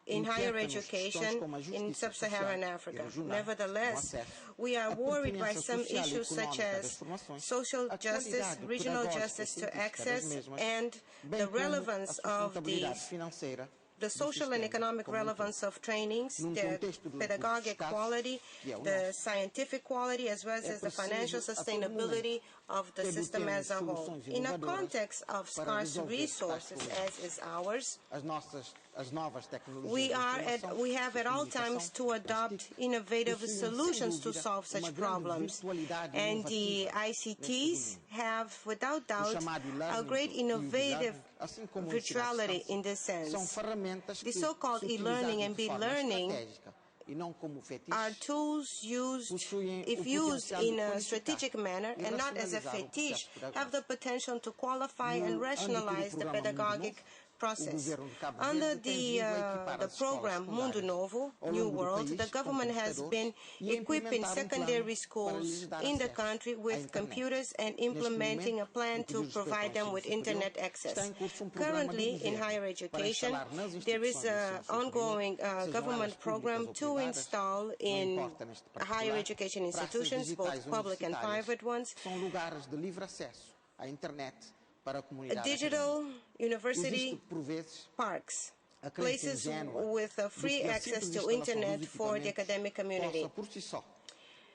in higher education in sub-Saharan Africa. Nevertheless, we are worried by some issues such as social justice, regional justice to access, and the relevance of the social and economic relevance of trainings, the pedagogic quality, the scientific quality, as well as the financial sustainability of the system as a whole. In a context of scarce resources, as is ours, we have at all times to adopt innovative solutions to solve such problems. And the ICTs have, without doubt, a great innovative virtuality in this sense. The so-called e-learning and be-learning are tools used, if used in a strategic manner and not as a fetish, have the potential to qualify and rationalize the pedagogic process. Under the program Mundo Novo, New World, the government has been equipping secondary schools in the country with computers and implementing a plan to provide them with internet access. Currently, in higher education, there is an ongoing government program to install in higher education institutions, both public and private ones, digital university parks, places with free access to internet for the academic community.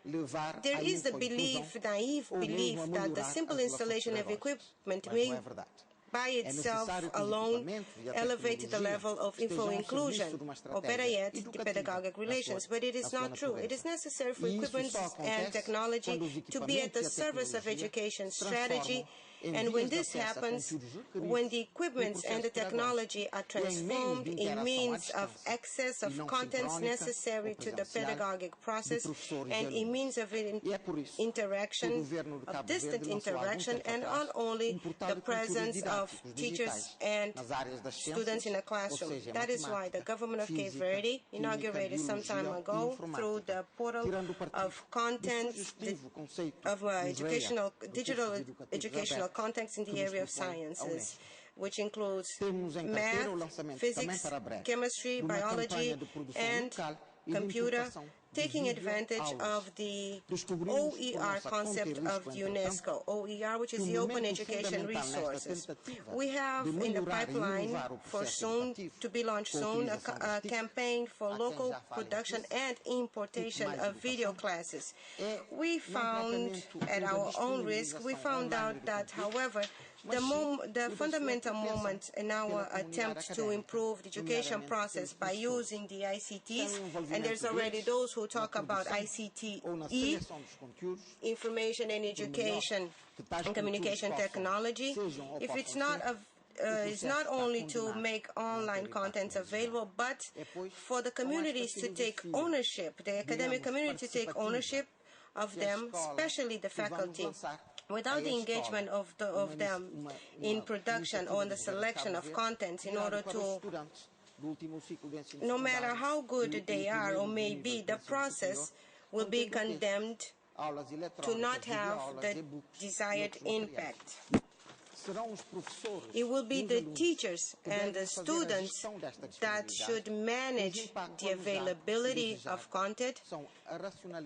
There is the naive belief that the simple installation of equipment may by itself alone elevate the level of info inclusion, or better yet, the pedagogic relations. But it is not true. It is necessary for equipment and technology to be at the service of education strategy. And when this happens, when the equipment and the technology are transformed in means of access of contents necessary to the pedagogic process and in means of interaction, of distant interaction, and not only the presence of teachers and students in a classroom. That is why the government of Cape Verde inaugurated some time ago through the portal of content, of digital educational contents in the area of sciences, which includes math, physics, chemistry, biology, and computer, taking advantage of the OER concept of UNESCO, OER, which is the Open Education Resources. We have in the pipeline for soon, to be launched soon, a campaign for local production and importation of video classes. We found, at our own risk, we found out that, however, the fundamental moment in our attempt to improve the education process by using the ICTs, and there's already those who talk about ICT-E, information and education and communication technology, if it's not only to make online contents available, but for the communities to take ownership, the academic community to take ownership of them, especially the faculty. Without the engagement of them in production or in the selection of contents in order to, no matter how good they are or may be, the process will be condemned to not have the desired impact. It will be the teachers and the students that should manage the availability of content,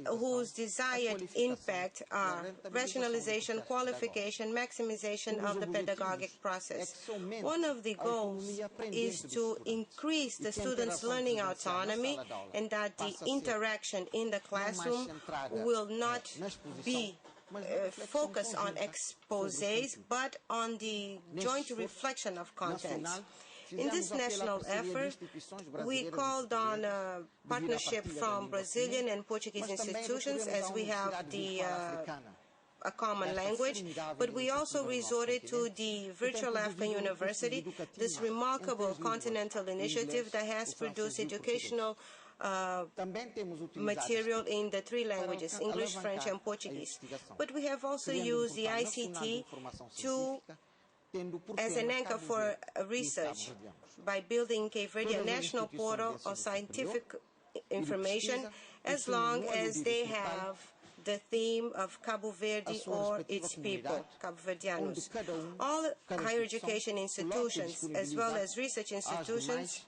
whose desired impact are rationalization, qualification, maximization of the pedagogic process. One of the goals is to increase the students' learning autonomy, and that the interaction in the classroom will not be focus on exposés, but on the joint reflection of contents. In this national effort, we called on a partnership from Brazilian and Portuguese institutions, as we have a common language, but we also resorted to the Virtual African University, this remarkable continental initiative that has produced educational material in the three languages, English, French, and Portuguese. But we have also used the ICT as an anchor for research by building Cape Verde a national portal of scientific information, as long as they have the theme of Cabo Verde or its people, Cabo Verdeanos. All higher education institutions, as well as research institutions,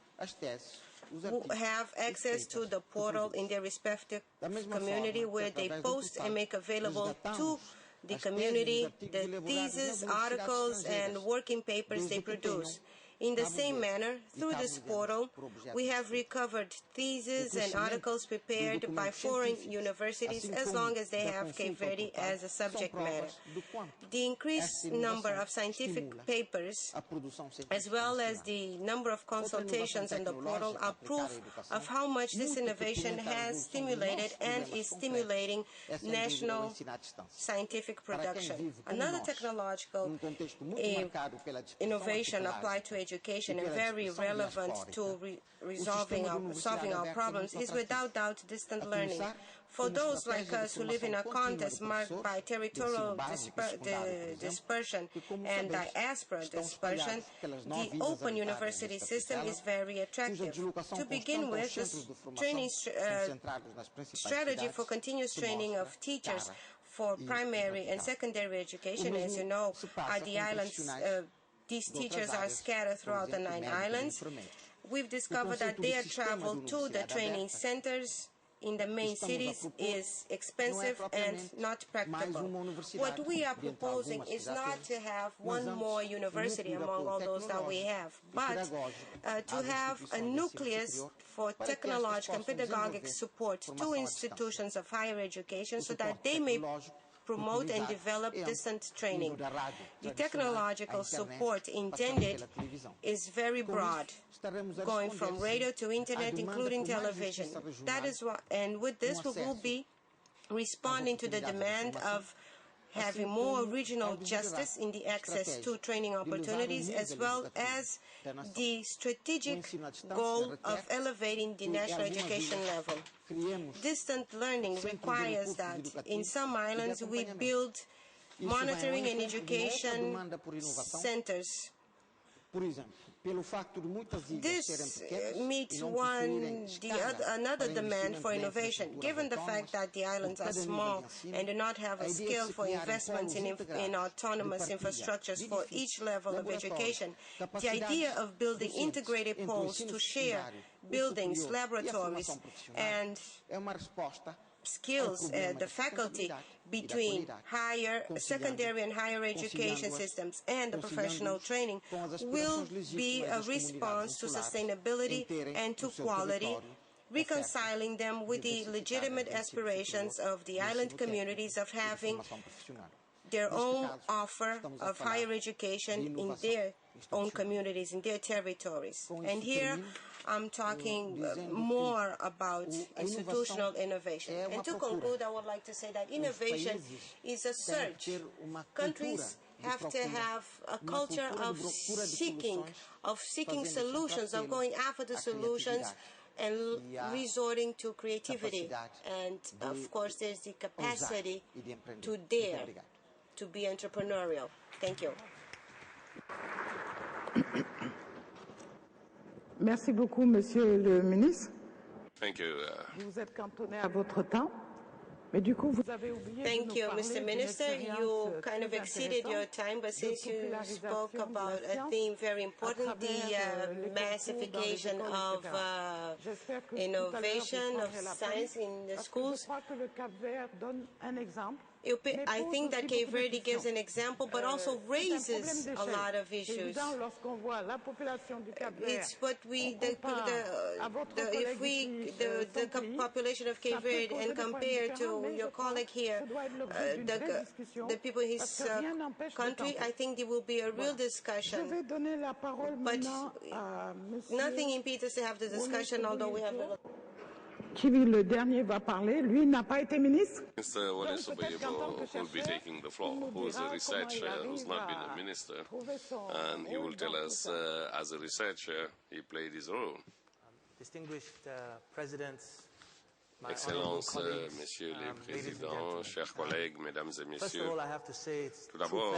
have access to the portal in their respective community where they post and make available to the community the theses, articles, and working papers they produce. In the same manner, through this portal, we have recovered theses and articles prepared by foreign universities as long as they have Cape Verde as a subject matter. The increased number of scientific papers, as well as the number of consultations on the portal, are proof of how much this innovation has stimulated and is stimulating national scientific production. Another technological innovation applied to education and very relevant to solving our problems is without doubt distant learning. For those like us who live in a context marked by territorial dispersion and diaspora dispersion, the open university system is very attractive. To begin with, this training strategy for continuous training of teachers for primary and secondary education, as you know, are the islands. These teachers are scattered throughout the 9 islands. We've discovered that their travel to the training centers in the main cities is expensive and not practical. What we are proposing is not to have one more university among all those that we have, but to have a nucleus for technological and pedagogic support to institutions of higher education so that they may promote and develop distant training. The technological support intended is very broad, going from radio to internet, including television. That is what, and with this, we will be responding to the demand of having more regional justice in the access to training opportunities, as well as the strategic goal of elevating the national education level. Distant learning requires that in some islands we build monitoring and education centers. This meets another demand for innovation. Given the fact that the islands are small and do not have a scale for investments in autonomous infrastructures for each level of education, the idea of building integrated poles to share buildings, laboratories, and skills, the faculty between secondary and higher education systems and the professional training will be a response to sustainability and to quality, reconciling them with the legitimate aspirations of the island communities of having their own offer of higher education in their own communities, in their territories. And here I'm talking more about institutional innovation. And to conclude, I would like to say that innovation is a search. Countries have to have a culture of seeking solutions, of going after the solutions and resorting to creativity. And of course, there's the capacity to dare to be entrepreneurial. Thank you. Merci beaucoup, Monsieur le Ministre. Thank you. Vous êtes cantonné à votre temps. Mais du coup, vous avez oublié Thank you, Mr. Minister. You kind of exceeded your time, but since you spoke about a theme very important, the massification of innovation, of science in the schools, I think that Cape Verde gives an example, but also raises a lot of issues. It's what we, the population of Cape Verde and compare to your colleague here, the people in his country, I think there will be a real discussion. But nothing impedes us to have the discussion, although we have little. Qui le dernier va parler, lui n'a pas été ministre. Mr. Walesobayebo will be taking the floor, who is a researcher who's not been a minister, and he will tell us, as a researcher, he played his role. Distinguished presidents, Excellences, Messieurs les Présidents, chers collègues, Mesdames et Messieurs, tout d'abord,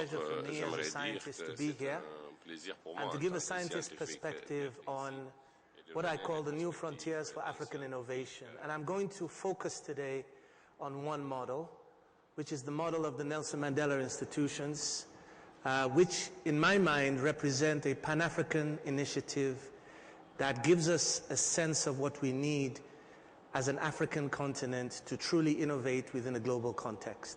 j'aimerais dire que c'est un plaisir pour moi, and to give a scientist perspective on what I call the new frontiers for African innovation. And I'm going to focus today on one model, which is the model of the Nelson Mandela institutions, which in my mind represent a Pan-African initiative that gives us a sense of what we need as an African continent to truly innovate within a global context.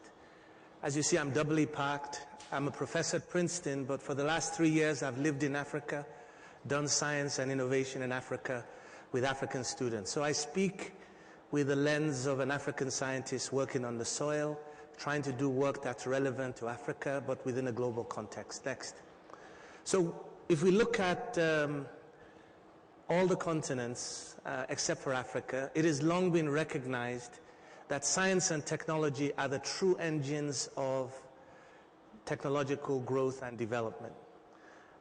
As you see, I'm doubly packed. I'm a professor at Princeton, but for the last 3 years I've lived in Africa, done science and innovation in Africa with African students. So I speak with the lens of an African scientist working on the soil, trying to do work that's relevant to Africa, but within a global context. Next. So if we look at all the continents, except for Africa, it has long been recognized that science and technology are the true engines of technological growth and development.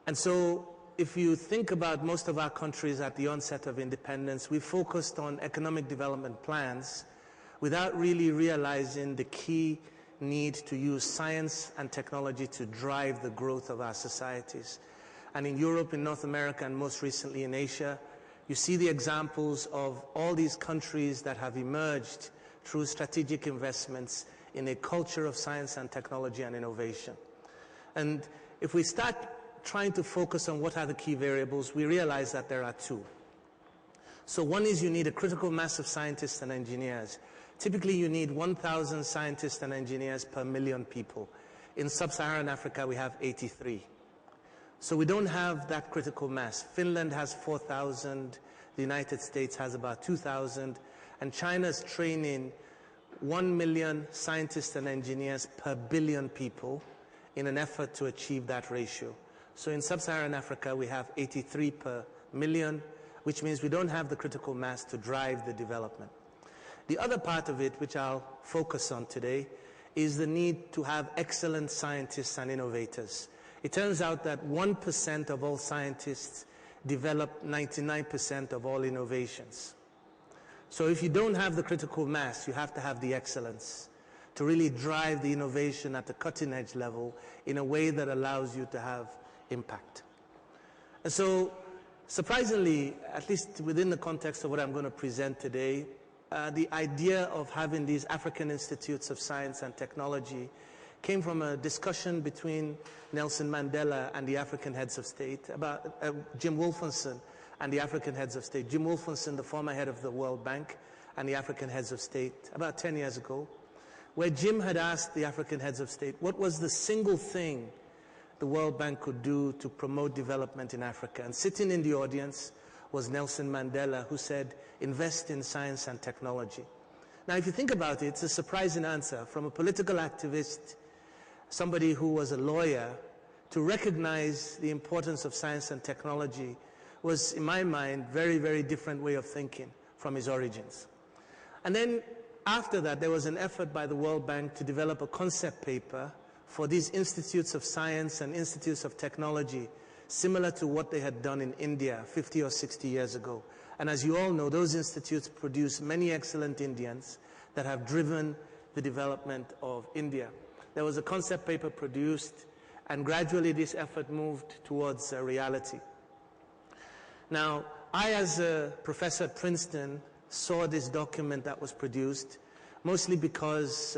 And so if you think about most of our countries at the onset of independence, we focused on economic development plans without really realizing the key need to use science and technology to drive the growth of our societies. And in Europe, in North America, and most recently in Asia, you see the examples of all these countries that have emerged through strategic investments in a culture of science and technology and innovation. And if we start trying to focus on what are the key variables, we realize that there are two. So one is you need a critical mass of scientists and engineers. Typically you need 1,000 scientists and engineers per million people. In sub-Saharan Africa we have 83. So we don't have that critical mass. Finland has 4,000, the United States has about 2,000, and China's training 1 million scientists and engineers per billion people in an effort to achieve that ratio. So in sub-Saharan Africa, we have 83 per million, which means we don't have the critical mass to drive the development. The other part of it, which I'll focus on today, is the need to have excellent scientists and innovators. It turns out that 1% of all scientists develop 99% of all innovations. So if you don't have the critical mass, you have to have the excellence to really drive the innovation at the cutting edge level in a way that allows you to have impact. And so, surprisingly, at least within the context of what I'm going to present today, the idea of having these African Institutes of Science and Technology came from a discussion between Nelson Mandela and the African heads of state, about Jim Wolfenson and the African heads of state. Jim Wolfenson, the former head of the World Bank, and the African heads of state, about 10 years ago, where Jim had asked the African heads of state, what was the single thing the World Bank could do to promote development in Africa? And sitting in the audience was Nelson Mandela, who said, invest in science and technology. Now, if you think about it, it's a surprising answer from a political activist, somebody who was a lawyer, to recognize the importance of science and technology was, in my mind, very, very different way of thinking from his origins. And then after that, there was an effort by the World Bank to develop a concept paper for these institutes of science and institutes of technology, similar to what they had done in India 50 or 60 years ago. And as you all know, those institutes produce many excellent Indians that have driven the development of India. There was a concept paper produced, and gradually this effort moved towards reality. Now, I, as a professor at Princeton, saw this document that was produced, mostly because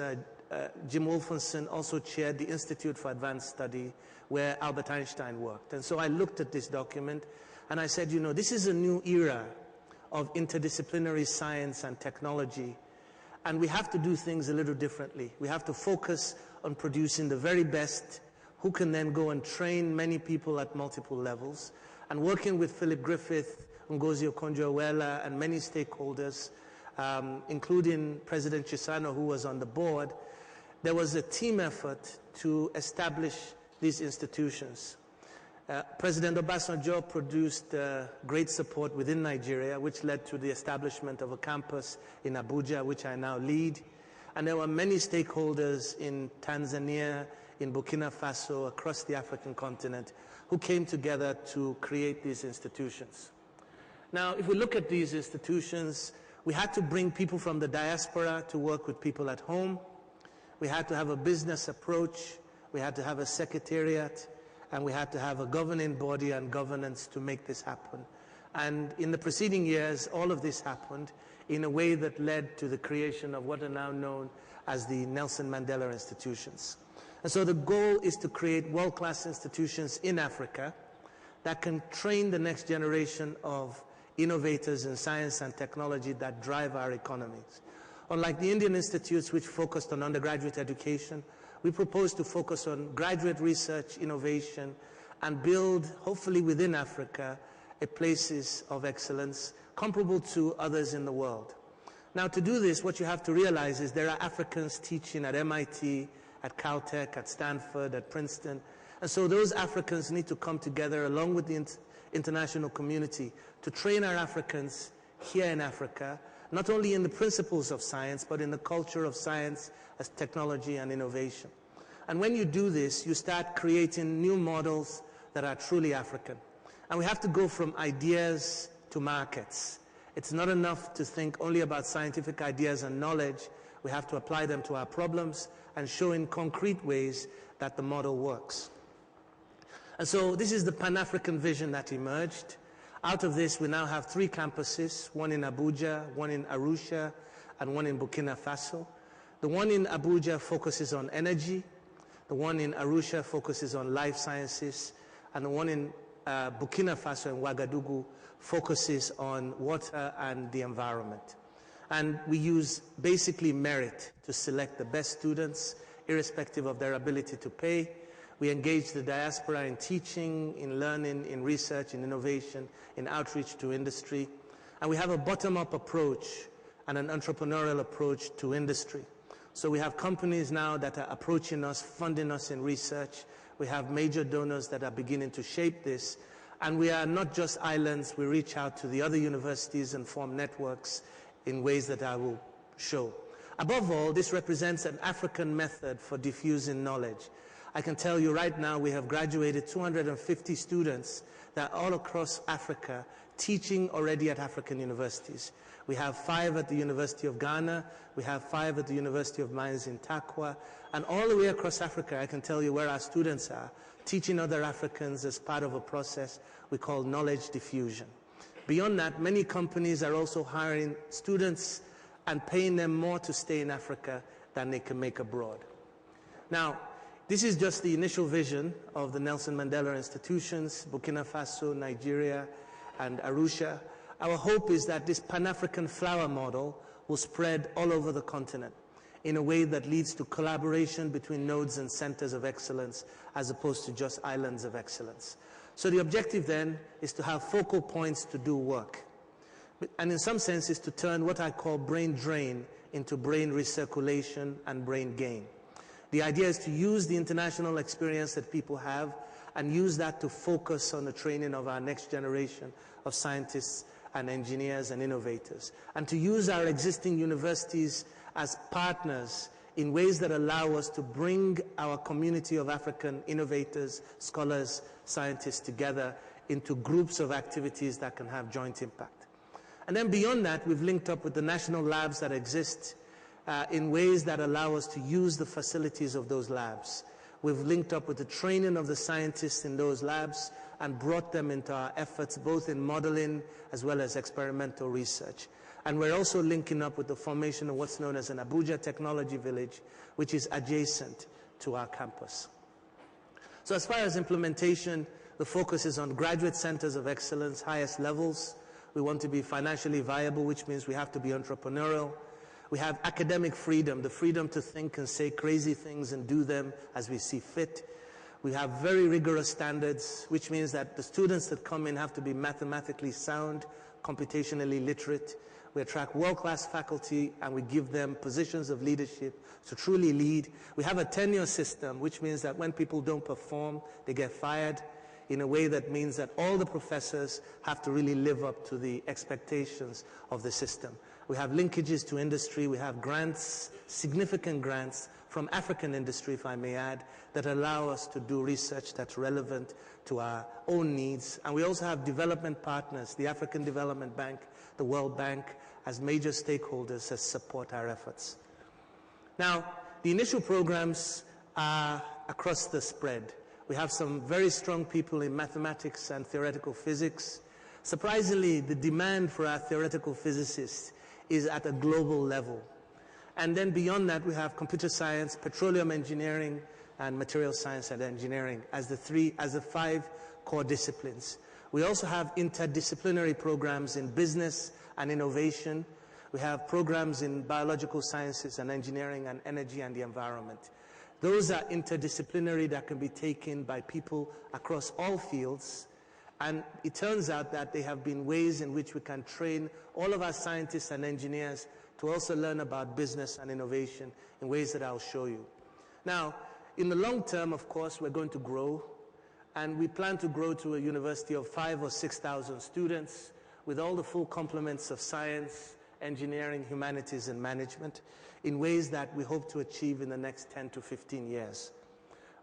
Jim Wolfenson also chaired the Institute for Advanced Study, where Albert Einstein worked. And so I looked at this document, and I said, you know, this is a new era of interdisciplinary science and technology, and we have to do things a little differently. We have to focus on producing the very best, who can then go and train many people at multiple levels. And working with Philip Griffith, Ngozi Okonjo-Iweala, and many stakeholders, including President Chisano, who was on the board, there was a team effort to establish these institutions. President Obasanjo produced great support within Nigeria, which led to the establishment of a campus in Abuja, which I now lead. And there were many stakeholders in Tanzania, in Burkina Faso, across the African continent, who came together to create these institutions. Now, if we look at these institutions, we had to bring people from the diaspora to work with people at home. We had to have a business approach. We had to have a secretariat. And we had to have a governing body and governance to make this happen. And in the preceding years, all of this happened in a way that led to the creation of what are now known as the Nelson Mandela Institutions. And so the goal is to create world-class institutions in Africa that can train the next generation of innovators in science and technology that drive our economies. Unlike the Indian institutes, which focused on undergraduate education, we propose to focus on graduate research, innovation, and build, hopefully within Africa, places of excellence comparable to others in the world. Now, to do this, what you have to realize is there are Africans teaching at MIT, at Caltech, at Stanford, at Princeton. And so those Africans need to come together along with the international community to train our Africans here in Africa, not only in the principles of science, but in the culture of science as technology and innovation. And when you do this, you start creating new models that are truly African. And we have to go from ideas to markets. It's not enough to think only about scientific ideas and knowledge. We have to apply them to our problems and show in concrete ways that the model works. And so this is the Pan-African vision that emerged. Out of this, we now have 3 campuses, one in Abuja, one in Arusha, and one in Burkina Faso. The one in Abuja focuses on energy, the one in Arusha focuses on life sciences, and the one in Burkina Faso and Ouagadougou focuses on water and the environment. And we use basically merit to select the best students, irrespective of their ability to pay. We engage the diaspora in teaching, in learning, in research, in innovation, in outreach to industry. And we have a bottom-up approach and an entrepreneurial approach to industry. So we have companies now that are approaching us, funding us in research. We have major donors that are beginning to shape this. And we are not just islands. We reach out to the other universities and form networks in ways that I will show. Above all, this represents an African method for diffusing knowledge. I can tell you right now we have graduated 250 students that are all across Africa teaching already at African universities. We have 5 at the University of Ghana, we have 5 at the University of Mines in Takwa, and all the way across Africa I can tell you where our students are, teaching other Africans as part of a process we call knowledge diffusion. Beyond that, many companies are also hiring students and paying them more to stay in Africa than they can make abroad. Now, this is just the initial vision of the Nelson Mandela institutions, Burkina Faso, Nigeria, and Arusha. Our hope is that this Pan-African flower model will spread all over the continent in a way that leads to collaboration between nodes and centers of excellence as opposed to just islands of excellence. So the objective then is to have focal points to do work. And in some sense is to turn what I call brain drain into brain recirculation and brain gain. The idea is to use the international experience that people have and use that to focus on the training of our next generation of scientists and engineers and innovators, and to use our existing universities as partners in ways that allow us to bring our community of African innovators, scholars, scientists together into groups of activities that can have joint impact. And then beyond that, we've linked up with the national labs that exist in ways that allow us to use the facilities of those labs. We've linked up with the training of the scientists in those labs and brought them into our efforts both in modeling as well as experimental research. And we're also linking up with the formation of what's known as an Abuja Technology Village, which is adjacent to our campus. So as far as implementation, the focus is on graduate centers of excellence, highest levels. We want to be financially viable, which means we have to be entrepreneurial. We have academic freedom, the freedom to think and say crazy things and do them as we see fit. We have very rigorous standards, which means that the students that come in have to be mathematically sound, computationally literate. We attract world-class faculty and we give them positions of leadership to truly lead. We have a tenure system, which means that when people don't perform, they get fired in a way that means that all the professors have to really live up to the expectations of the system. We have linkages to industry. We have grants, significant grants from African industry, if I may add, that allow us to do research that's relevant to our own needs. And we also have development partners, the African Development Bank, the World Bank, as major stakeholders that support our efforts. Now, the initial programs are across the spread. We have some very strong people in mathematics and theoretical physics. Surprisingly, the demand for our theoretical physicists is at a global level. And then beyond that, we have computer science, petroleum engineering, and material science and engineering as the 5 core disciplines. We also have interdisciplinary programs in business and innovation. We have programs in biological sciences and engineering and energy and the environment. Those are interdisciplinary that can be taken by people across all fields. And it turns out that there have been ways in which we can train all of our scientists and engineers to also learn about business and innovation in ways that I'll show you. Now, in the long term, of course, we're going to grow. And we plan to grow to a university of 5,000 or 6,000 students with all the full complements of science, engineering, humanities, and management in ways that we hope to achieve in the next 10 to 15 years.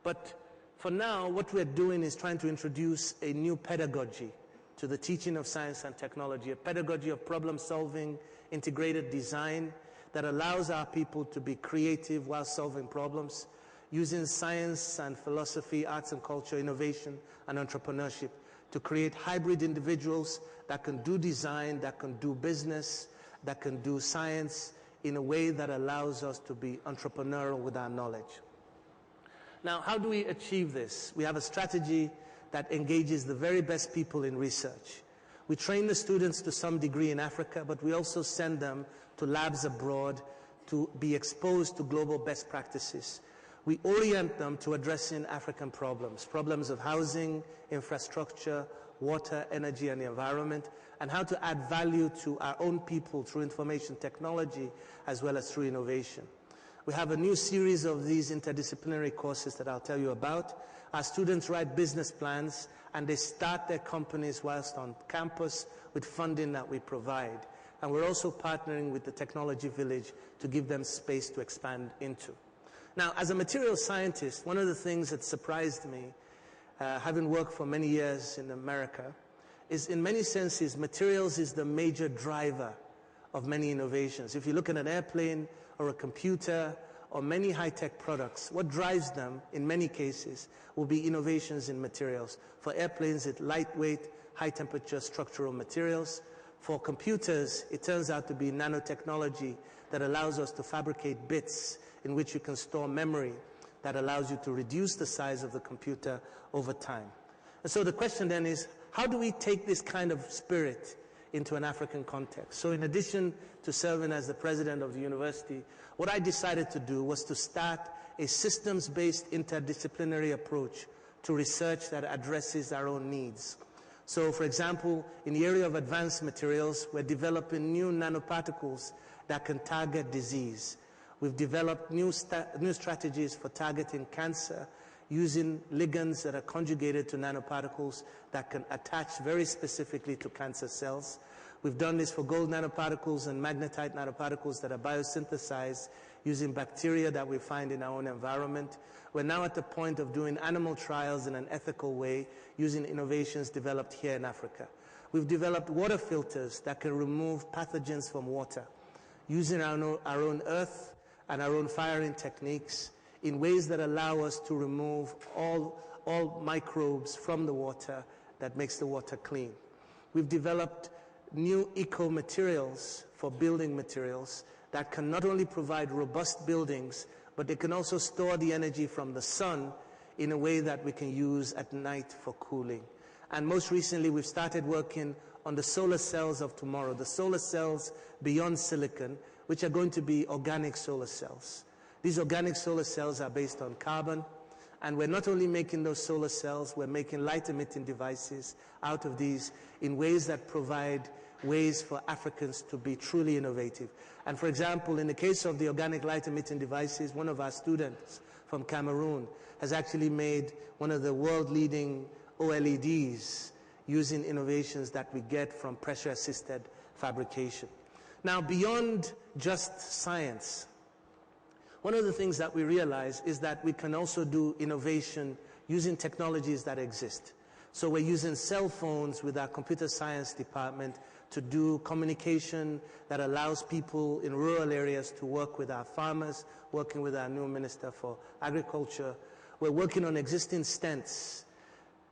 But for now, what we're doing is trying to introduce a new pedagogy to the teaching of science and technology, a pedagogy of problem-solving, integrated design that allows our people to be creative while solving problems, using science and philosophy, arts and culture, innovation and entrepreneurship to create hybrid individuals that can do design, that can do business, that can do science in a way that allows us to be entrepreneurial with our knowledge. Now, how do we achieve this? We have a strategy that engages the very best people in research. We train the students to some degree in Africa, but we also send them to labs abroad to be exposed to global best practices. We orient them to addressing African problems, problems of housing, infrastructure, water, energy, and the environment, and how to add value to our own people through information technology as well as through innovation. We have a new series of these interdisciplinary courses that I'll tell you about. Our students write business plans and they start their companies whilst on campus with funding that we provide. And we're also partnering with the Technology Village to give them space to expand into. Now, as a materials scientist, one of the things that surprised me, having worked for many years in America, is in many senses, materials is the major driver of many innovations. If you look at an airplane or a computer or many high-tech products, what drives them, in many cases, will be innovations in materials. For airplanes, it's lightweight, high-temperature structural materials. For computers, it turns out to be nanotechnology that allows us to fabricate bits in which you can store memory that allows you to reduce the size of the computer over time. And so the question then is, how do we take this kind of spirit into an African context? So in addition to serving as the president of the university, what I decided to do was to start a systems-based interdisciplinary approach to research that addresses our own needs. So, for example, in the area of advanced materials, we're developing new nanoparticles that can target disease. We've developed new strategies for targeting cancer using ligands that are conjugated to nanoparticles that can attach very specifically to cancer cells. We've done this for gold nanoparticles and magnetite nanoparticles that are biosynthesized using bacteria that we find in our own environment. We're now at the point of doing animal trials in an ethical way using innovations developed here in Africa. We've developed water filters that can remove pathogens from water using our own earth and our own firing techniques in ways that allow us to remove all microbes from the water that makes the water clean. We've developed new eco-materials for building materials that can not only provide robust buildings, but they can also store the energy from the sun in a way that we can use at night for cooling. And most recently, we've started working on the solar cells of tomorrow, the solar cells beyond silicon, which are going to be organic solar cells. These organic solar cells are based on carbon, and we're not only making those solar cells, we're making light-emitting devices out of these in ways that provide ways for Africans to be truly innovative. And for example, in the case of the organic light-emitting devices, one of our students from Cameroon has actually made one of the world-leading OLEDs using innovations that we get from pressure-assisted fabrication. Now, beyond just science, one of the things that we realize is that we can also do innovation using technologies that exist. So we're using cell phones with our computer science department to do communication that allows people in rural areas to work with our farmers, working with our new Minister for Agriculture. We're working on existing stents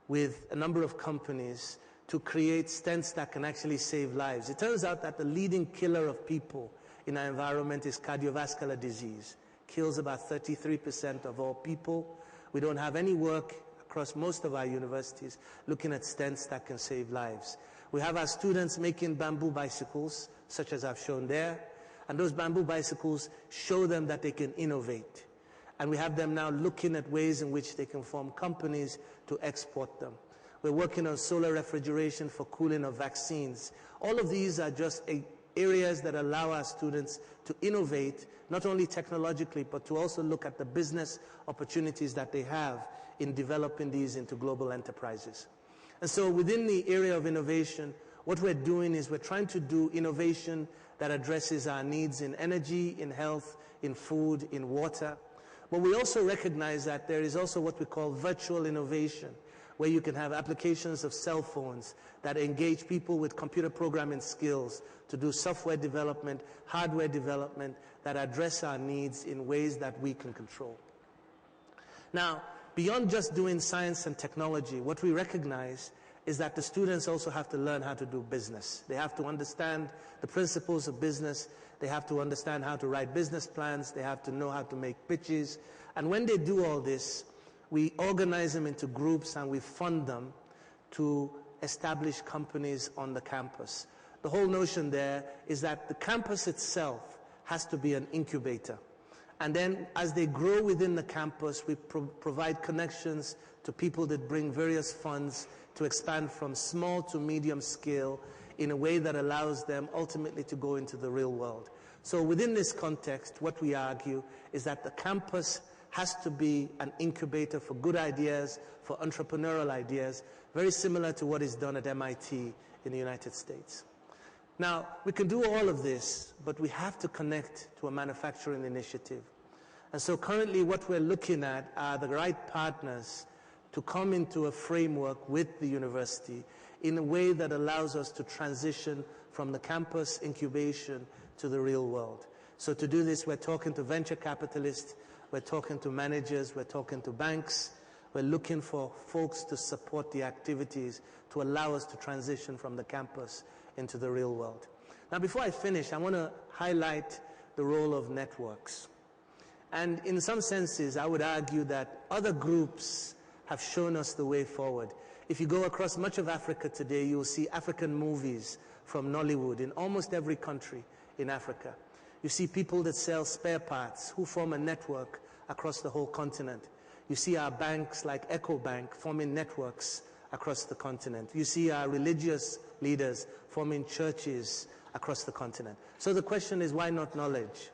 with a number of companies to create stents that can actually save lives. It turns out that the leading killer of people in our environment is cardiovascular disease. Kills about 33% of all people. We don't have any work across most of our universities looking at stents that can save lives. We have our students making bamboo bicycles, such as I've shown there, and those bamboo bicycles show them that they can innovate. And we have them now looking at ways in which they can form companies to export them. We're working on solar refrigeration for cooling of vaccines. All of these are just areas that allow our students to innovate, not only technologically, but to also look at the business opportunities that they have in developing these into global enterprises. And so within the area of innovation, what we're doing is we're trying to do innovation that addresses our needs in energy, in health, in food, in water. But we also recognize that there is also what we call virtual innovation, where you can have applications of cell phones that engage people with computer programming skills to do software development, hardware development that address our needs in ways that we can control. Now, beyond just doing science and technology, what we recognize is that the students also have to learn how to do business. They have to understand the principles of business. They have to understand how to write business plans. They have to know how to make pitches. And when they do all this, we organize them into groups and we fund them to establish companies on the campus. The whole notion there is that the campus itself has to be an incubator. And then as they grow within the campus, we provide connections to people that bring various funds to expand from small to medium scale in a way that allows them ultimately to go into the real world. So within this context, what we argue is that the campus has to be an incubator for good ideas, for entrepreneurial ideas, very similar to what is done at MIT in the United States. Now, we can do all of this, but we have to connect to a manufacturing initiative. And so currently what we're looking at are the right partners to come into a framework with the university in a way that allows us to transition from the campus incubation to the real world. So to do this, we're talking to venture capitalists, we're talking to managers, we're talking to banks, we're looking for folks to support the activities to allow us to transition from the campus into the real world. Now, before I finish, I want to highlight the role of networks. And in some senses, I would argue that other groups have shown us the way forward. If you go across much of Africa today, you'll see African movies from Nollywood in almost every country in Africa. You see people that sell spare parts who form a network across the whole continent. You see our banks like EcoBank forming networks across the continent. You see our religious leaders forming churches across the continent. So the question is, why not knowledge?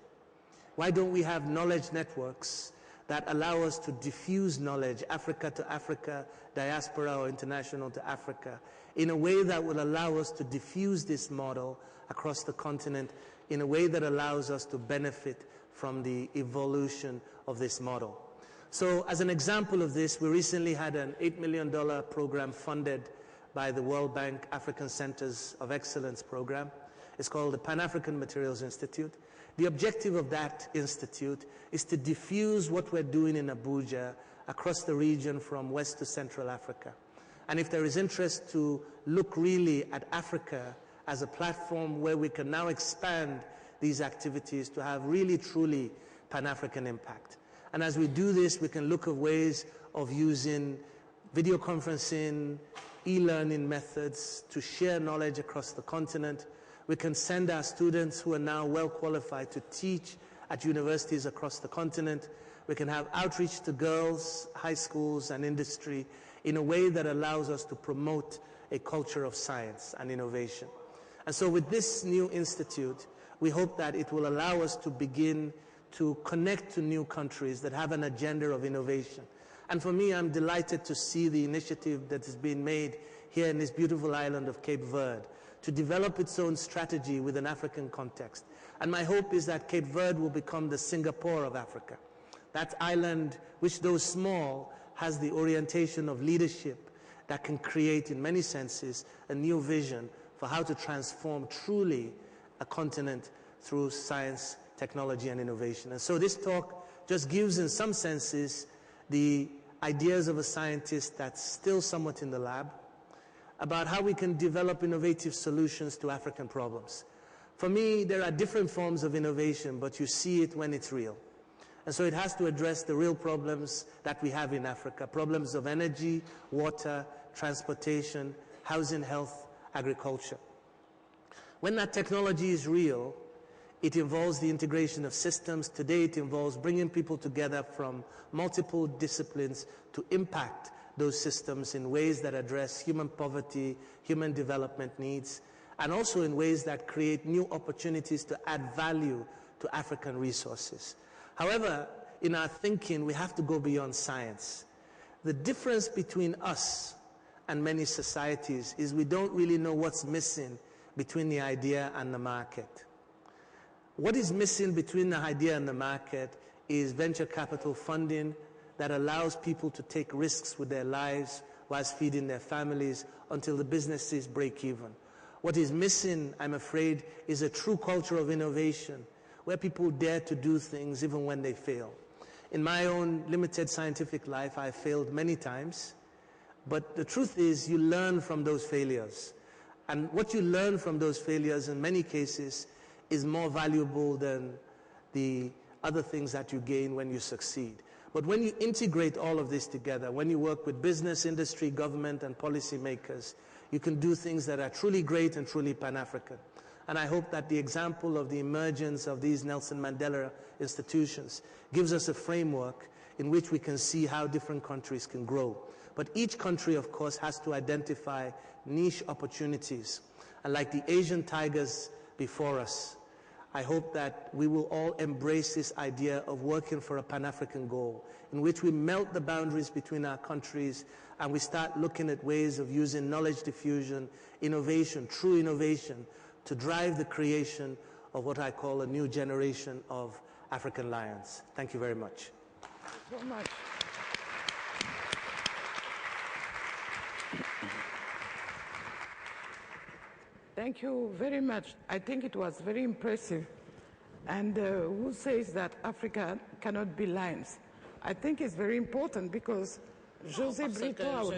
Why don't we have knowledge networks that allow us to diffuse knowledge, Africa to Africa, diaspora or international to Africa, in a way that will allow us to diffuse this model across the continent in a way that allows us to benefit from the evolution of this model. So as an example of this, we recently had an $8 million program funded by the World Bank African Centers of Excellence program. It's called the Pan-African Materials Institute. The objective of that institute is to diffuse what we're doing in Abuja across the region from West to Central Africa. And if there is interest to look really at Africa as a platform where we can now expand these activities to have really truly Pan-African impact. And as we do this, we can look at ways of using video conferencing, e-learning methods to share knowledge across the continent. We can send our students who are now well qualified to teach at universities across the continent. We can have outreach to girls, high schools, and industry in a way that allows us to promote a culture of science and innovation. And so with this new institute, we hope that it will allow us to begin to connect to new countries that have an agenda of innovation. And for me, I'm delighted to see the initiative that is being made here in this beautiful island of Cape Verde to develop its own strategy with an African context. And my hope is that Cape Verde will become the Singapore of Africa. That island, which though small, has the orientation of leadership that can create, in many senses, a new vision for how to transform truly a continent through science, technology, and innovation. And so this talk just gives, in some senses, the ideas of a scientist that's still somewhat in the lab, about how we can develop innovative solutions to African problems. For me, there are different forms of innovation, but you see it when it's real. And so it has to address the real problems that we have in Africa, problems of energy, water, transportation, housing, health, agriculture. When that technology is real, it involves the integration of systems. Today it involves bringing people together from multiple disciplines to impact those systems in ways that address human poverty, human development needs, and also in ways that create new opportunities to add value to African resources. However, in our thinking, we have to go beyond science. The difference between us and many societies is we don't really know what's missing between the idea and the market. What is missing between the idea and the market is venture capital funding that allows people to take risks with their lives whilst feeding their families until the businesses break even. What is missing, I'm afraid, is a true culture of innovation where people dare to do things even when they fail. In my own limited scientific life, I failed many times, but the truth is you learn from those failures. And what you learn from those failures in many cases is more valuable than the other things that you gain when you succeed. But when you integrate all of this together, when you work with business, industry, government, and policymakers, you can do things that are truly great and truly Pan-African. And I hope that the example of the emergence of these Nelson Mandela institutions gives us a framework in which we can see how different countries can grow. But each country, of course, has to identify niche opportunities. And like the Asian tigers before us, I hope that we will all embrace this idea of working for a Pan-African goal, in which we melt the boundaries between our countries and we start looking at ways of using knowledge diffusion, innovation, true innovation, to drive the creation of what I call a new generation of African lions. Thank you very much. Thank you so much. Thank you very much. I think it was very impressive. And who says that Africa cannot be lions? I think it's very important because José Brito a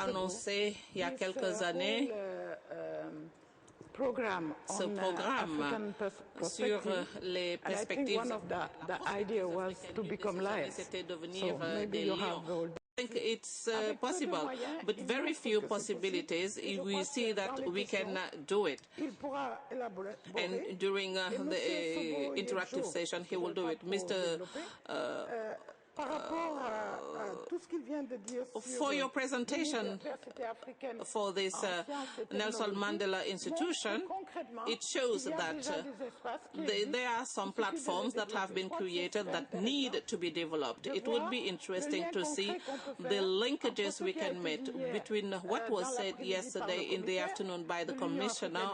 annoncé il y a quelques années ce programme sur les perspectives. C'était devenir des lions. I think it's possible, but very few possibilities. We see that we can do it. And during the interactive session, he will do it. Mr. For your presentation for this Nelson Mandela Institution, it shows that there are some platforms that have been created that need to be developed. It would be interesting to see the linkages we can make between what was said yesterday in the afternoon by the Commissioner,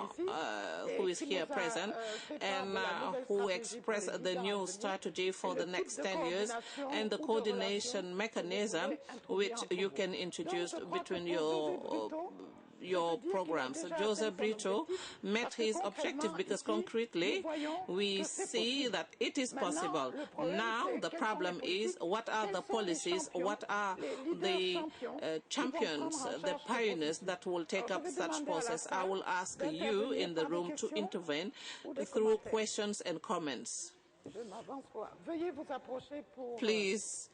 who is here present, and who expressed the new strategy for the next 10 years, and the coordination mechanism which you can introduce between your programs. Joseph Brito met his objective because concretely we see that it is possible. Now the problem is, what are the policies, what are the champions, the pioneers that will take up such process? I will ask you in the room to intervene through questions and comments. Please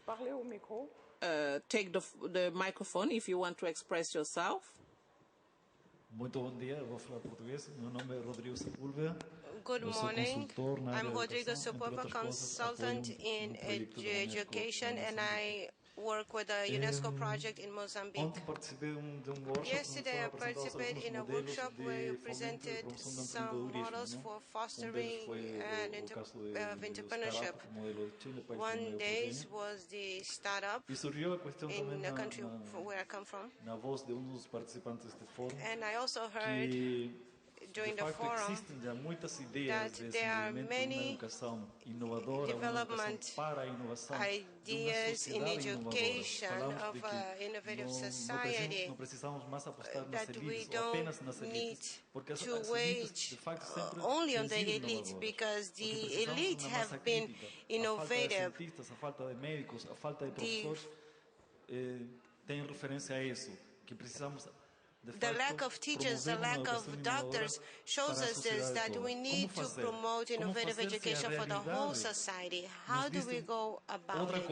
take the microphone if you want to express yourself. Muito bom dia, eu vou falar português. Meu nome é Rodrigo Sepúlveda. Good morning. I'm Rodrigo Sepúlveda, consultant in education, and I work with a UNESCO project in Mozambique. Yesterday I participated in a workshop where you presented some models for fostering entrepreneurship. One day was the startup in the country where I come from. And I also heard during the forum that there are many development ideas in education of innovative society that we don't need to wage only on the elite, because the elite have been innovative. Tem referência a isso, que precisamos the lack of teachers, the lack of doctors shows us this, that we need to promote innovative education for the whole society. How do we go about it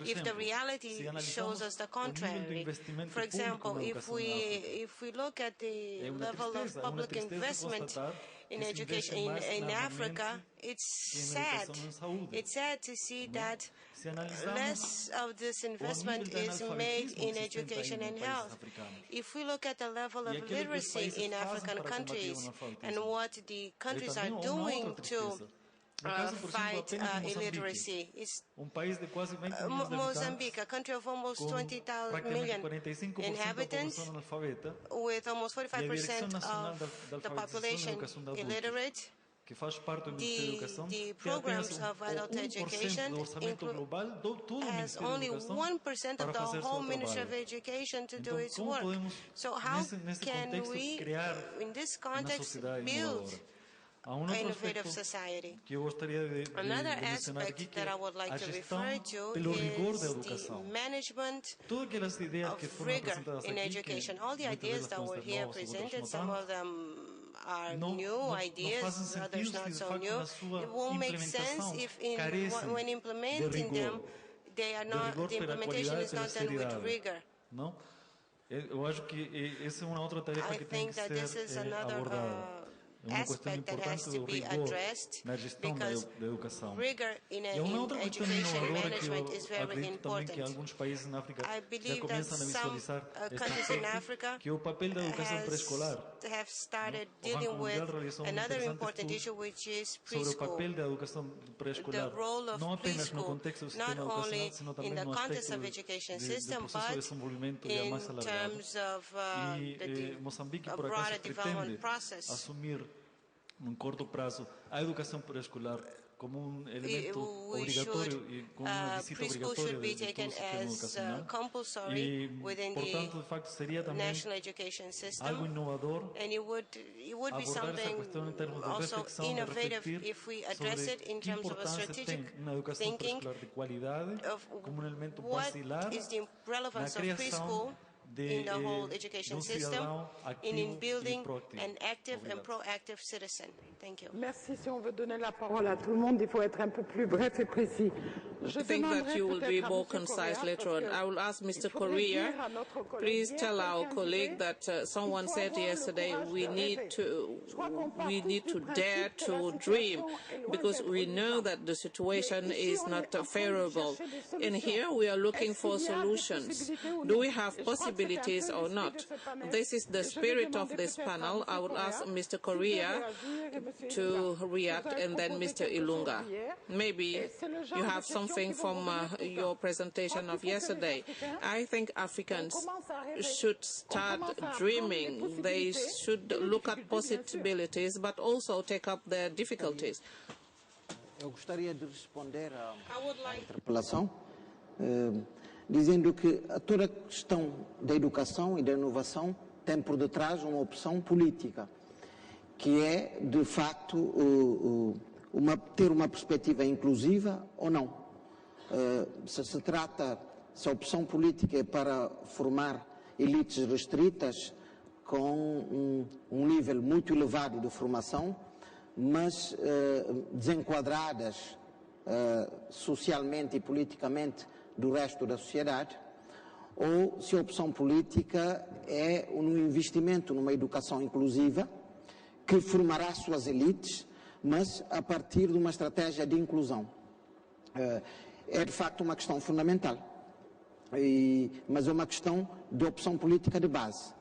if the reality shows us the contrary? For example, if we look at the level of public investment in education in Africa, it's sad. It's sad to see that less of this investment is made in education and health. If we look at the level of literacy in African countries and what the countries are doing to fight illiteracy. Mozambique, a country of almost 20 million inhabitants, with almost 45% of the population illiterate. The programs of adult education has only 1% of the whole Ministry of Education to do its work. So how can we, in this context, build an innovative society? Another aspect that I would like to refer to is the management of rigor in education. All the ideas that were here presented, some of them are new ideas, others not so new. It won't make sense if when implementing them, the implementation is not done with rigor. I think that this is another aspect that has to be addressed, because rigor in education management is very important. I believe that some countries in Africa have started dealing with another important issue, which is preschool. The role of preschool, not only in the context of education system, but in terms of a broader development process. Num curto prazo, a educação pré-escolar como elemento obrigatório e como uma visita obrigatória de todo o sistema educacional. E, portanto, de facto, seria também algo inovador abordar essa questão em termos de reflexão, de refletir sobre que importância tem na educação pré-escolar de qualidade como um elemento basilar na criação in the whole education system, in building an active and proactive citizen. Thank you. Merci. Si on veut donner la parole à tout le monde, il faut être un peu plus bref et précis. I think that you will be more concise later on. I will ask Mr. Correa, please tell our colleague that someone said yesterday we need to dare to dream, because we know that the situation is not favorable. And here we are looking for solutions. Do we have possibilities or not? This is the spirit of this panel. I will ask Mr. Correa to react, and then Mr. Ilunga. Maybe you have something from your presentation of yesterday. I think Africans should start dreaming. They should look at possibilities, but also take up their difficulties. Eu gostaria de responder à interpelação, dizendo que toda a questão da educação e da inovação tem por detrás uma opção política, que é, de facto, ter uma perspectiva inclusiva ou não. Se a opção política é para formar elites restritas com um nível muito elevado de formação, mas desenquadradas socialmente e politicamente do resto da sociedade, ou se a opção política é um investimento numa educação inclusiva que formará suas elites, mas a partir de uma estratégia de inclusão. É de facto uma questão fundamental, mas é uma questão de opção política de base.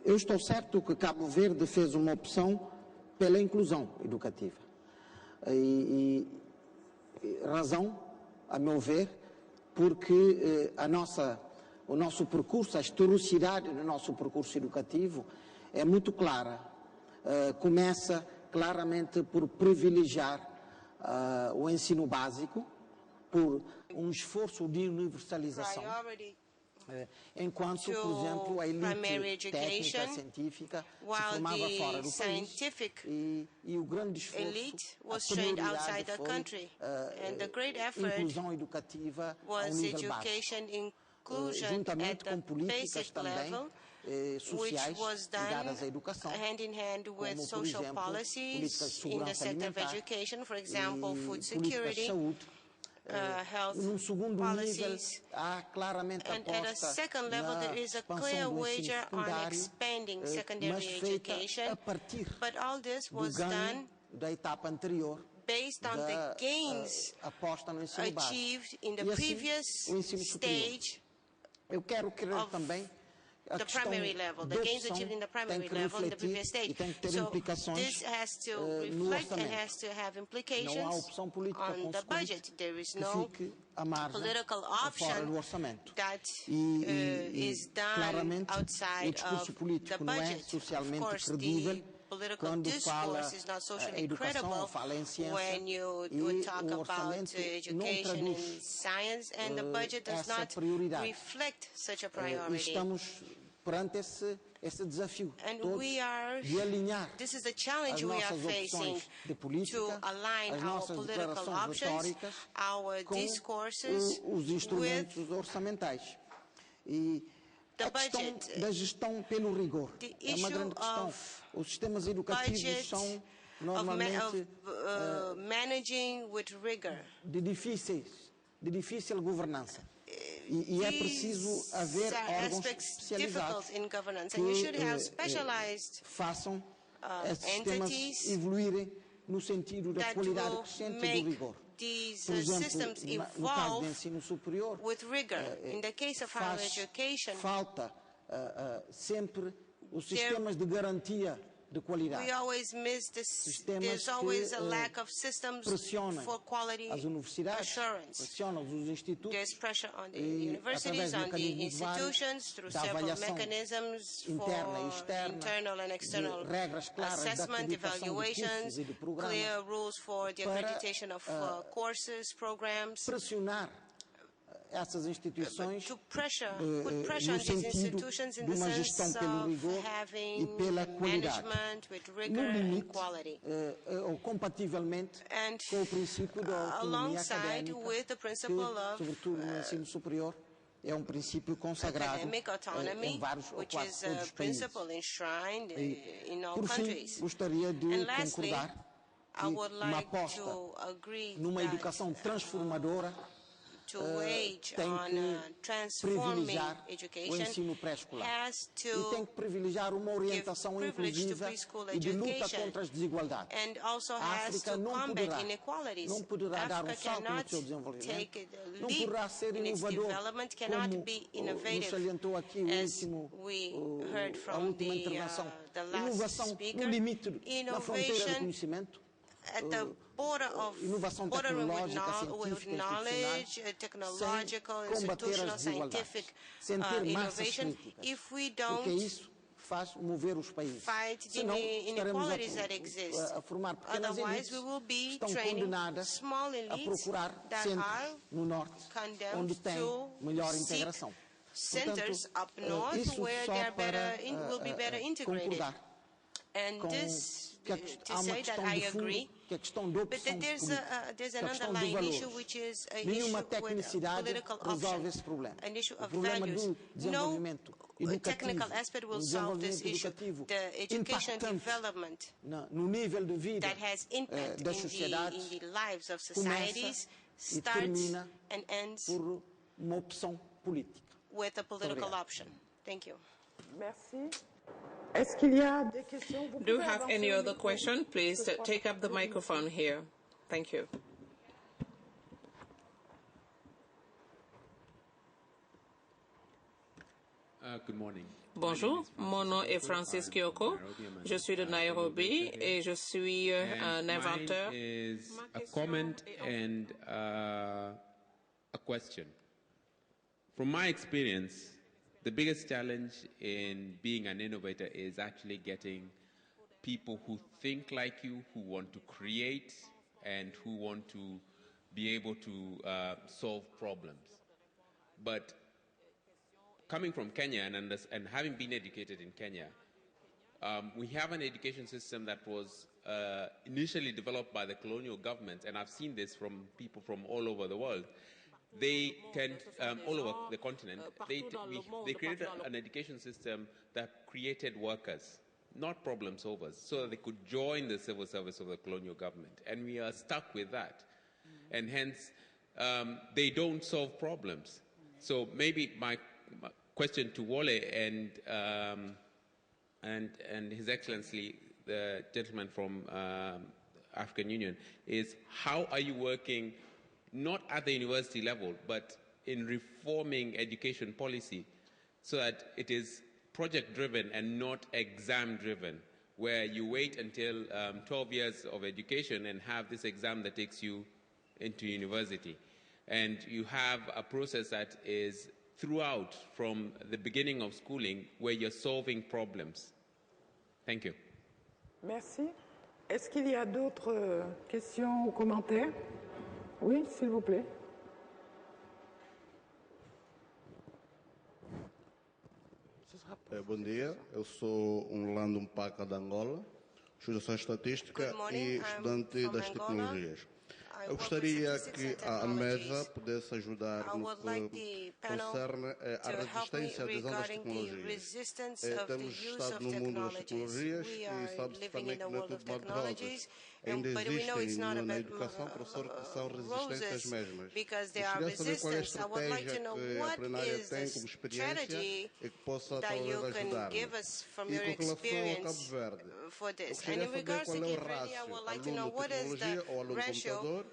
Eu estou certo que Cabo Verde fez uma opção pela inclusão educativa. Razão, a meu ver, porque o nosso percurso, a historicidade do nosso percurso educativo é muito clara. Começa claramente por privilegiar o ensino básico, por um esforço de universalização, enquanto, por exemplo, a elite técnica, científica se formava fora do país e o grande esforço, a prioridade foi a inclusão educativa ao nível básico, juntamente com políticas também which was done hand in hand with social policies in the sector of education, for example, food security, health policies, and at a second level there is a clear wager on expanding secondary education, but all this was done based on the gains achieved in the previous stage of the primary level, the gains achieved in the primary level in the previous stage. So this has to reflect and has to have implications on the budget. There is no political option that is done outside of the budget. Of course, the political discourse is not socially credible when you would talk about education and science, and the budget does not reflect such a priority. And we are, this is the challenge we are facing, to align our political options, our discourses with the budget. The issue of budget, of managing with rigor. De difícil governança. E é preciso haver órgãos especializados que façam esses sistemas evoluírem no sentido da qualidade crescente e do rigor. Por exemplo, no caso do ensino superior, falta sempre os sistemas de garantia de qualidade. There's always a lack of systems for quality assurance. There's pressure on the universities, on the institutions, through several mechanisms for internal and external assessment, evaluations, clear rules for the accreditation of courses, programs. Essas instituições no sentido de uma gestão pelo rigor e pela qualidade, no limite ou compativelmente com o princípio da autonomia académica, que, sobretudo no ensino superior, é um princípio consagrado em vários ou quase todos os países. Por fim, gostaria de concordar que uma aposta numa educação transformadora tem que privilegiar o ensino pré-escolar e tem que privilegiar uma orientação inclusiva e de luta contra as desigualdades. A África não poderá dar um salto no seu desenvolvimento, não poderá ser inovador, como nos salientou aqui a última intervenção. Inovação no limite, na fronteira do conhecimento, inovação tecnológica, científica, technological, institutional, scientific innovation, porque isso faz mover os países. Senão, estaremos a formar pequenas elites que estão condenadas a procurar centros no norte, onde tem melhor integração. Portanto, isso só para concordar há uma questão de fundo, que é a questão da opção política, a questão de valores. Nenhuma tecnicidade resolve esse problema. O problema do desenvolvimento educativo, impactante no nível de vida das sociedades, começa e termina por uma opção política. Merci. Do you have any other question? Please take up the microphone here. Thank you. Good morning. Bonjour, mon nom est Francis Kyoko. Je suis de Nairobi et je suis un inventeur. Mine is a comment and a question. From my experience, the biggest challenge in being an innovator is actually getting people who think like you, who want to create, and who want to be able to solve problems. But coming from Kenya and having been educated in Kenya, we have an education system that was initially developed by the colonial government, and I've seen this from people from all over the world, they tend, all over the continent, they created an education system that created workers, not problem solvers, so that they could join the civil service of the colonial government. And we are stuck with that. And hence, they don't solve problems. So maybe my question to Wole and His Excellency, the gentleman from African Union, is how are you working not at the university level, but in reforming education policy so that it is project-driven and not exam-driven, where you wait until 12 years of education and have this exam that takes you into university. And you have a process that is throughout, from the beginning of schooling, where you're solving problems. Thank you. Merci. Est-ce qu'il y a d'autres questions ou commentaires? Oui, s'il vous plaît. Bom dia, eu sou Orlando Mpaca de Angola, estudo estatística e estudante das tecnologias. Eu gostaria que a mesa pudesse ajudar no que concerne à resistência das novas tecnologias. Temos estado no mundo das tecnologias e sabe-se também que não é tudo mar de rosas. Ainda existem na educação professores que são resistentes às mesmas. Gostaria de saber qual é a estratégia que a plenária tem como experiência e que possa talvez ajudar-nos. E com relação ao Cabo Verde, eu gostaria de saber qual é o rácio aluno-tecnologia ou aluno-computador.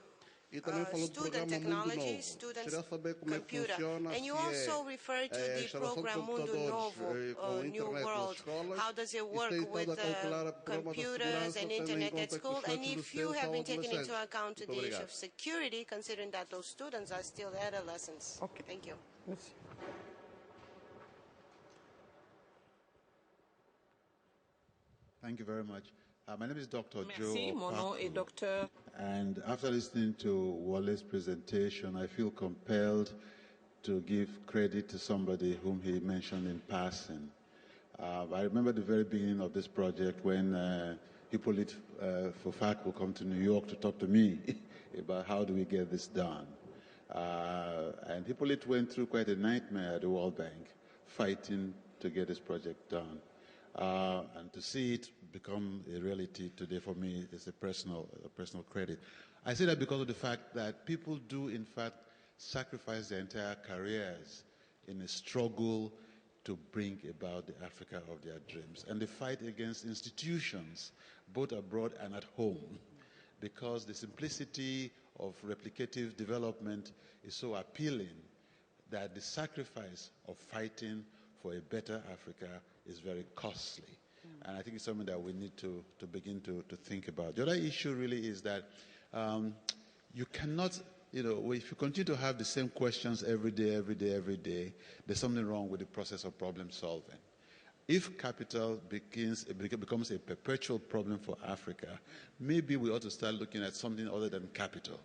E também falou do programa Mundo Novo. Gostaria de saber como é que funciona, se é a instalação de computadores com internet nas escolas, e se tem estado a calcular a programa da segurança, tendo em conta que os estudantes do SEU são adolescentes. Muito obrigado. Okay. Thank you. Merci. Thank you very much. My name is Dr. Merci, mon nom est Dr. And after listening to Wole's presentation, I feel compelled to give credit to somebody whom he mentioned in passing. I remember the very beginning of this project when Hippolyte Fofak will come to New York to talk to me about how do we get this done. And Hippolyte went through quite a nightmare at the World Bank, fighting to get this project done. And to see it become a reality today for me is a personal credit. I say that because of the fact that people do, in fact, sacrifice their entire careers in a struggle to bring about the Africa of their dreams. And they fight against institutions, both abroad and at home, because the simplicity of replicative development is so appealing that the sacrifice of fighting for a better Africa is very costly. And I think it's something that we need to begin to think about. The other issue really is that you cannot, if you continue to have the same questions every day, there's something wrong with the process of problem solving. If capital becomes a perpetual problem for Africa, maybe we ought to start looking at something other than capital.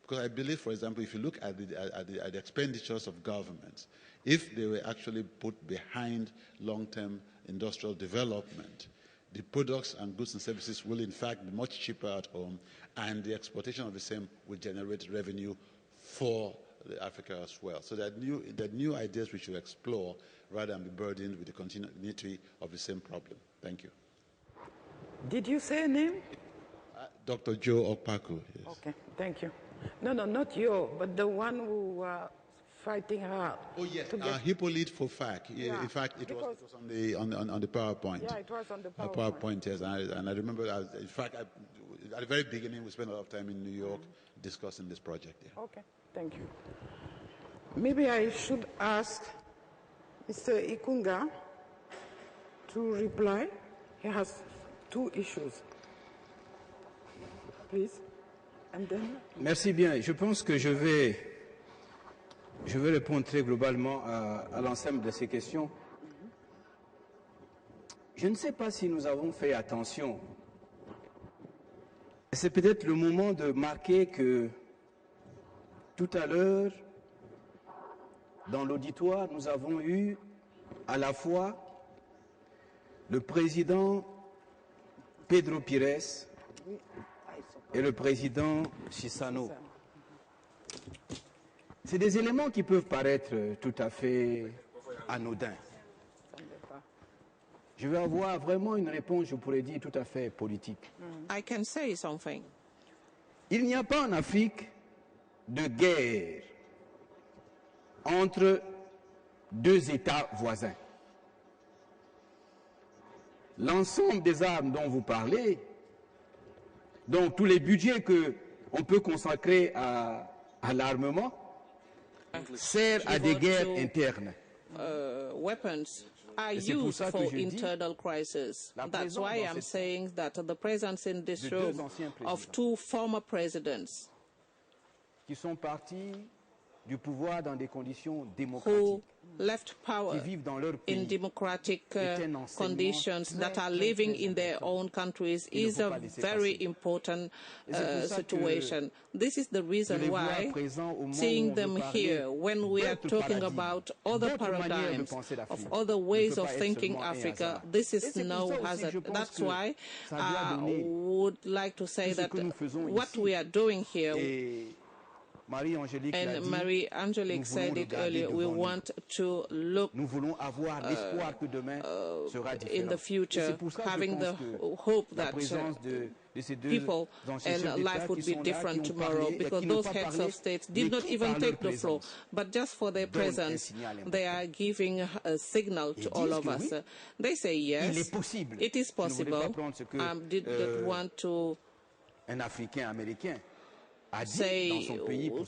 Because I believe, for example, if you look at the expenditures of governments, if they were actually put behind long-term industrial development, the products and goods and services will in fact be much cheaper at home, and the exportation of the same will generate revenue for Africa as well. So that new ideas we should explore rather than be burdened with the continuity of the same problem. Thank you. Did you say a name? Dr. Joe Okpaku. Yes. Okay, thank you. No, not you, but the one who fighting hard. Oh yes, Hippolyte Fofak. Yeah. In fact, it was on the PowerPoint. Yeah, it was on the PowerPoint. Yes, and I remember. In fact, at the very beginning, we spent a lot of time in New York discussing this project. Yeah. Okay, thank you. Maybe I should ask Mr. Ikunga to reply. He has two issues. Please. And then... Merci bien. Je pense que je vais répondre très globalement à l'ensemble de ces questions. Je ne sais pas si nous avons fait attention. C'est peut-être le moment de marquer que tout à l'heure, dans l'auditoire, nous avons eu à la fois le président Pedro Pires et le président Chissano. C'est des éléments qui peuvent paraître tout à fait anodins. Je vais avoir vraiment une réponse, je pourrais dire, tout à fait politique. I can say something. Il n'y a pas en Afrique de guerre entre deux États voisins. L'ensemble des armes dont vous parlez, donc tous les budgets qu'on peut consacrer à l'armement, servent à des guerres internes. Weapons are used for internal crisis. That's why I'm saying that the presence in this room of two former presidents qui sont partis du pouvoir dans des conditions démocratiques, who left power in democratic conditions, that are living in their own countries, is a very important situation. This is the reason why seeing them here, when we are talking about other paradigms, of other ways of thinking Africa, this is no hazard. That's why I would like to say that what we are doing here, and Marie-Angelique said it earlier, we want to look in the future, having the hope that people and life would be different tomorrow, because those heads of states did not even take the floor, but just for their presence, they are giving a signal to all of us. They say, yes, it is possible. I did not want to say,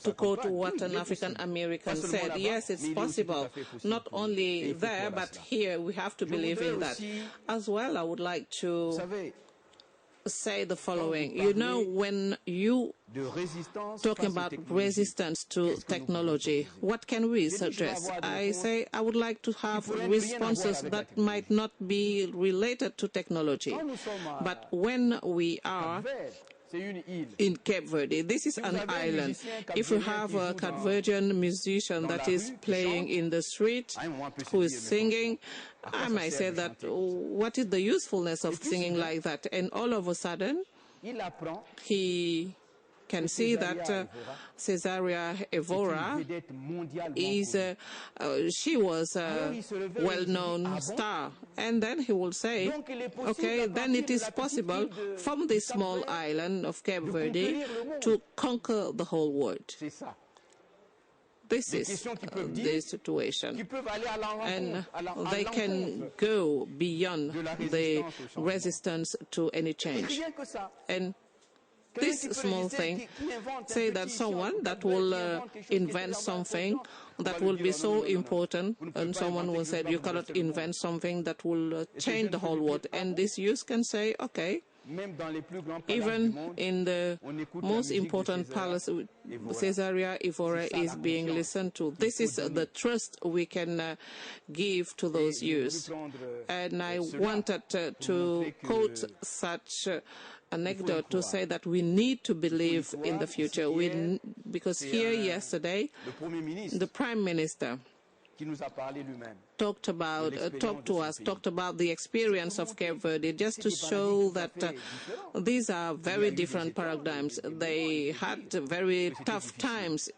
to quote what an African American said, yes, it's possible. Not only there, but here we have to believe in that. As well, I would like to say the following. You know, when you talk about resistance to technology, what can we suggest? I say I would like to have responses that might not be related to technology. But when we are in Cape Verde, this is an island. If you have a Cape Verdean musician that is playing in the street, who is singing, I might say that, what is the usefulness of singing like that? And all of a sudden, he can see that Cesaria Evora is, she was a well-known star. And then he will say, okay, then it is possible from this small island of Cape Verde to conquer the whole world. This is the situation. And they can go beyond the resistance to any change. And this small thing, say that someone that will invent something that will be so important, and someone will say you cannot invent something that will change the whole world. And this youth can say, okay, even in the most important palace, Cesaria Evora is being listened to. This is the trust we can give to those youths. And I wanted to quote such anecdote to say that we need to believe in the future. Because here yesterday, the Prime Minister talked about the experience of Cape Verde, just to show that these are very different paradigms. They had very tough times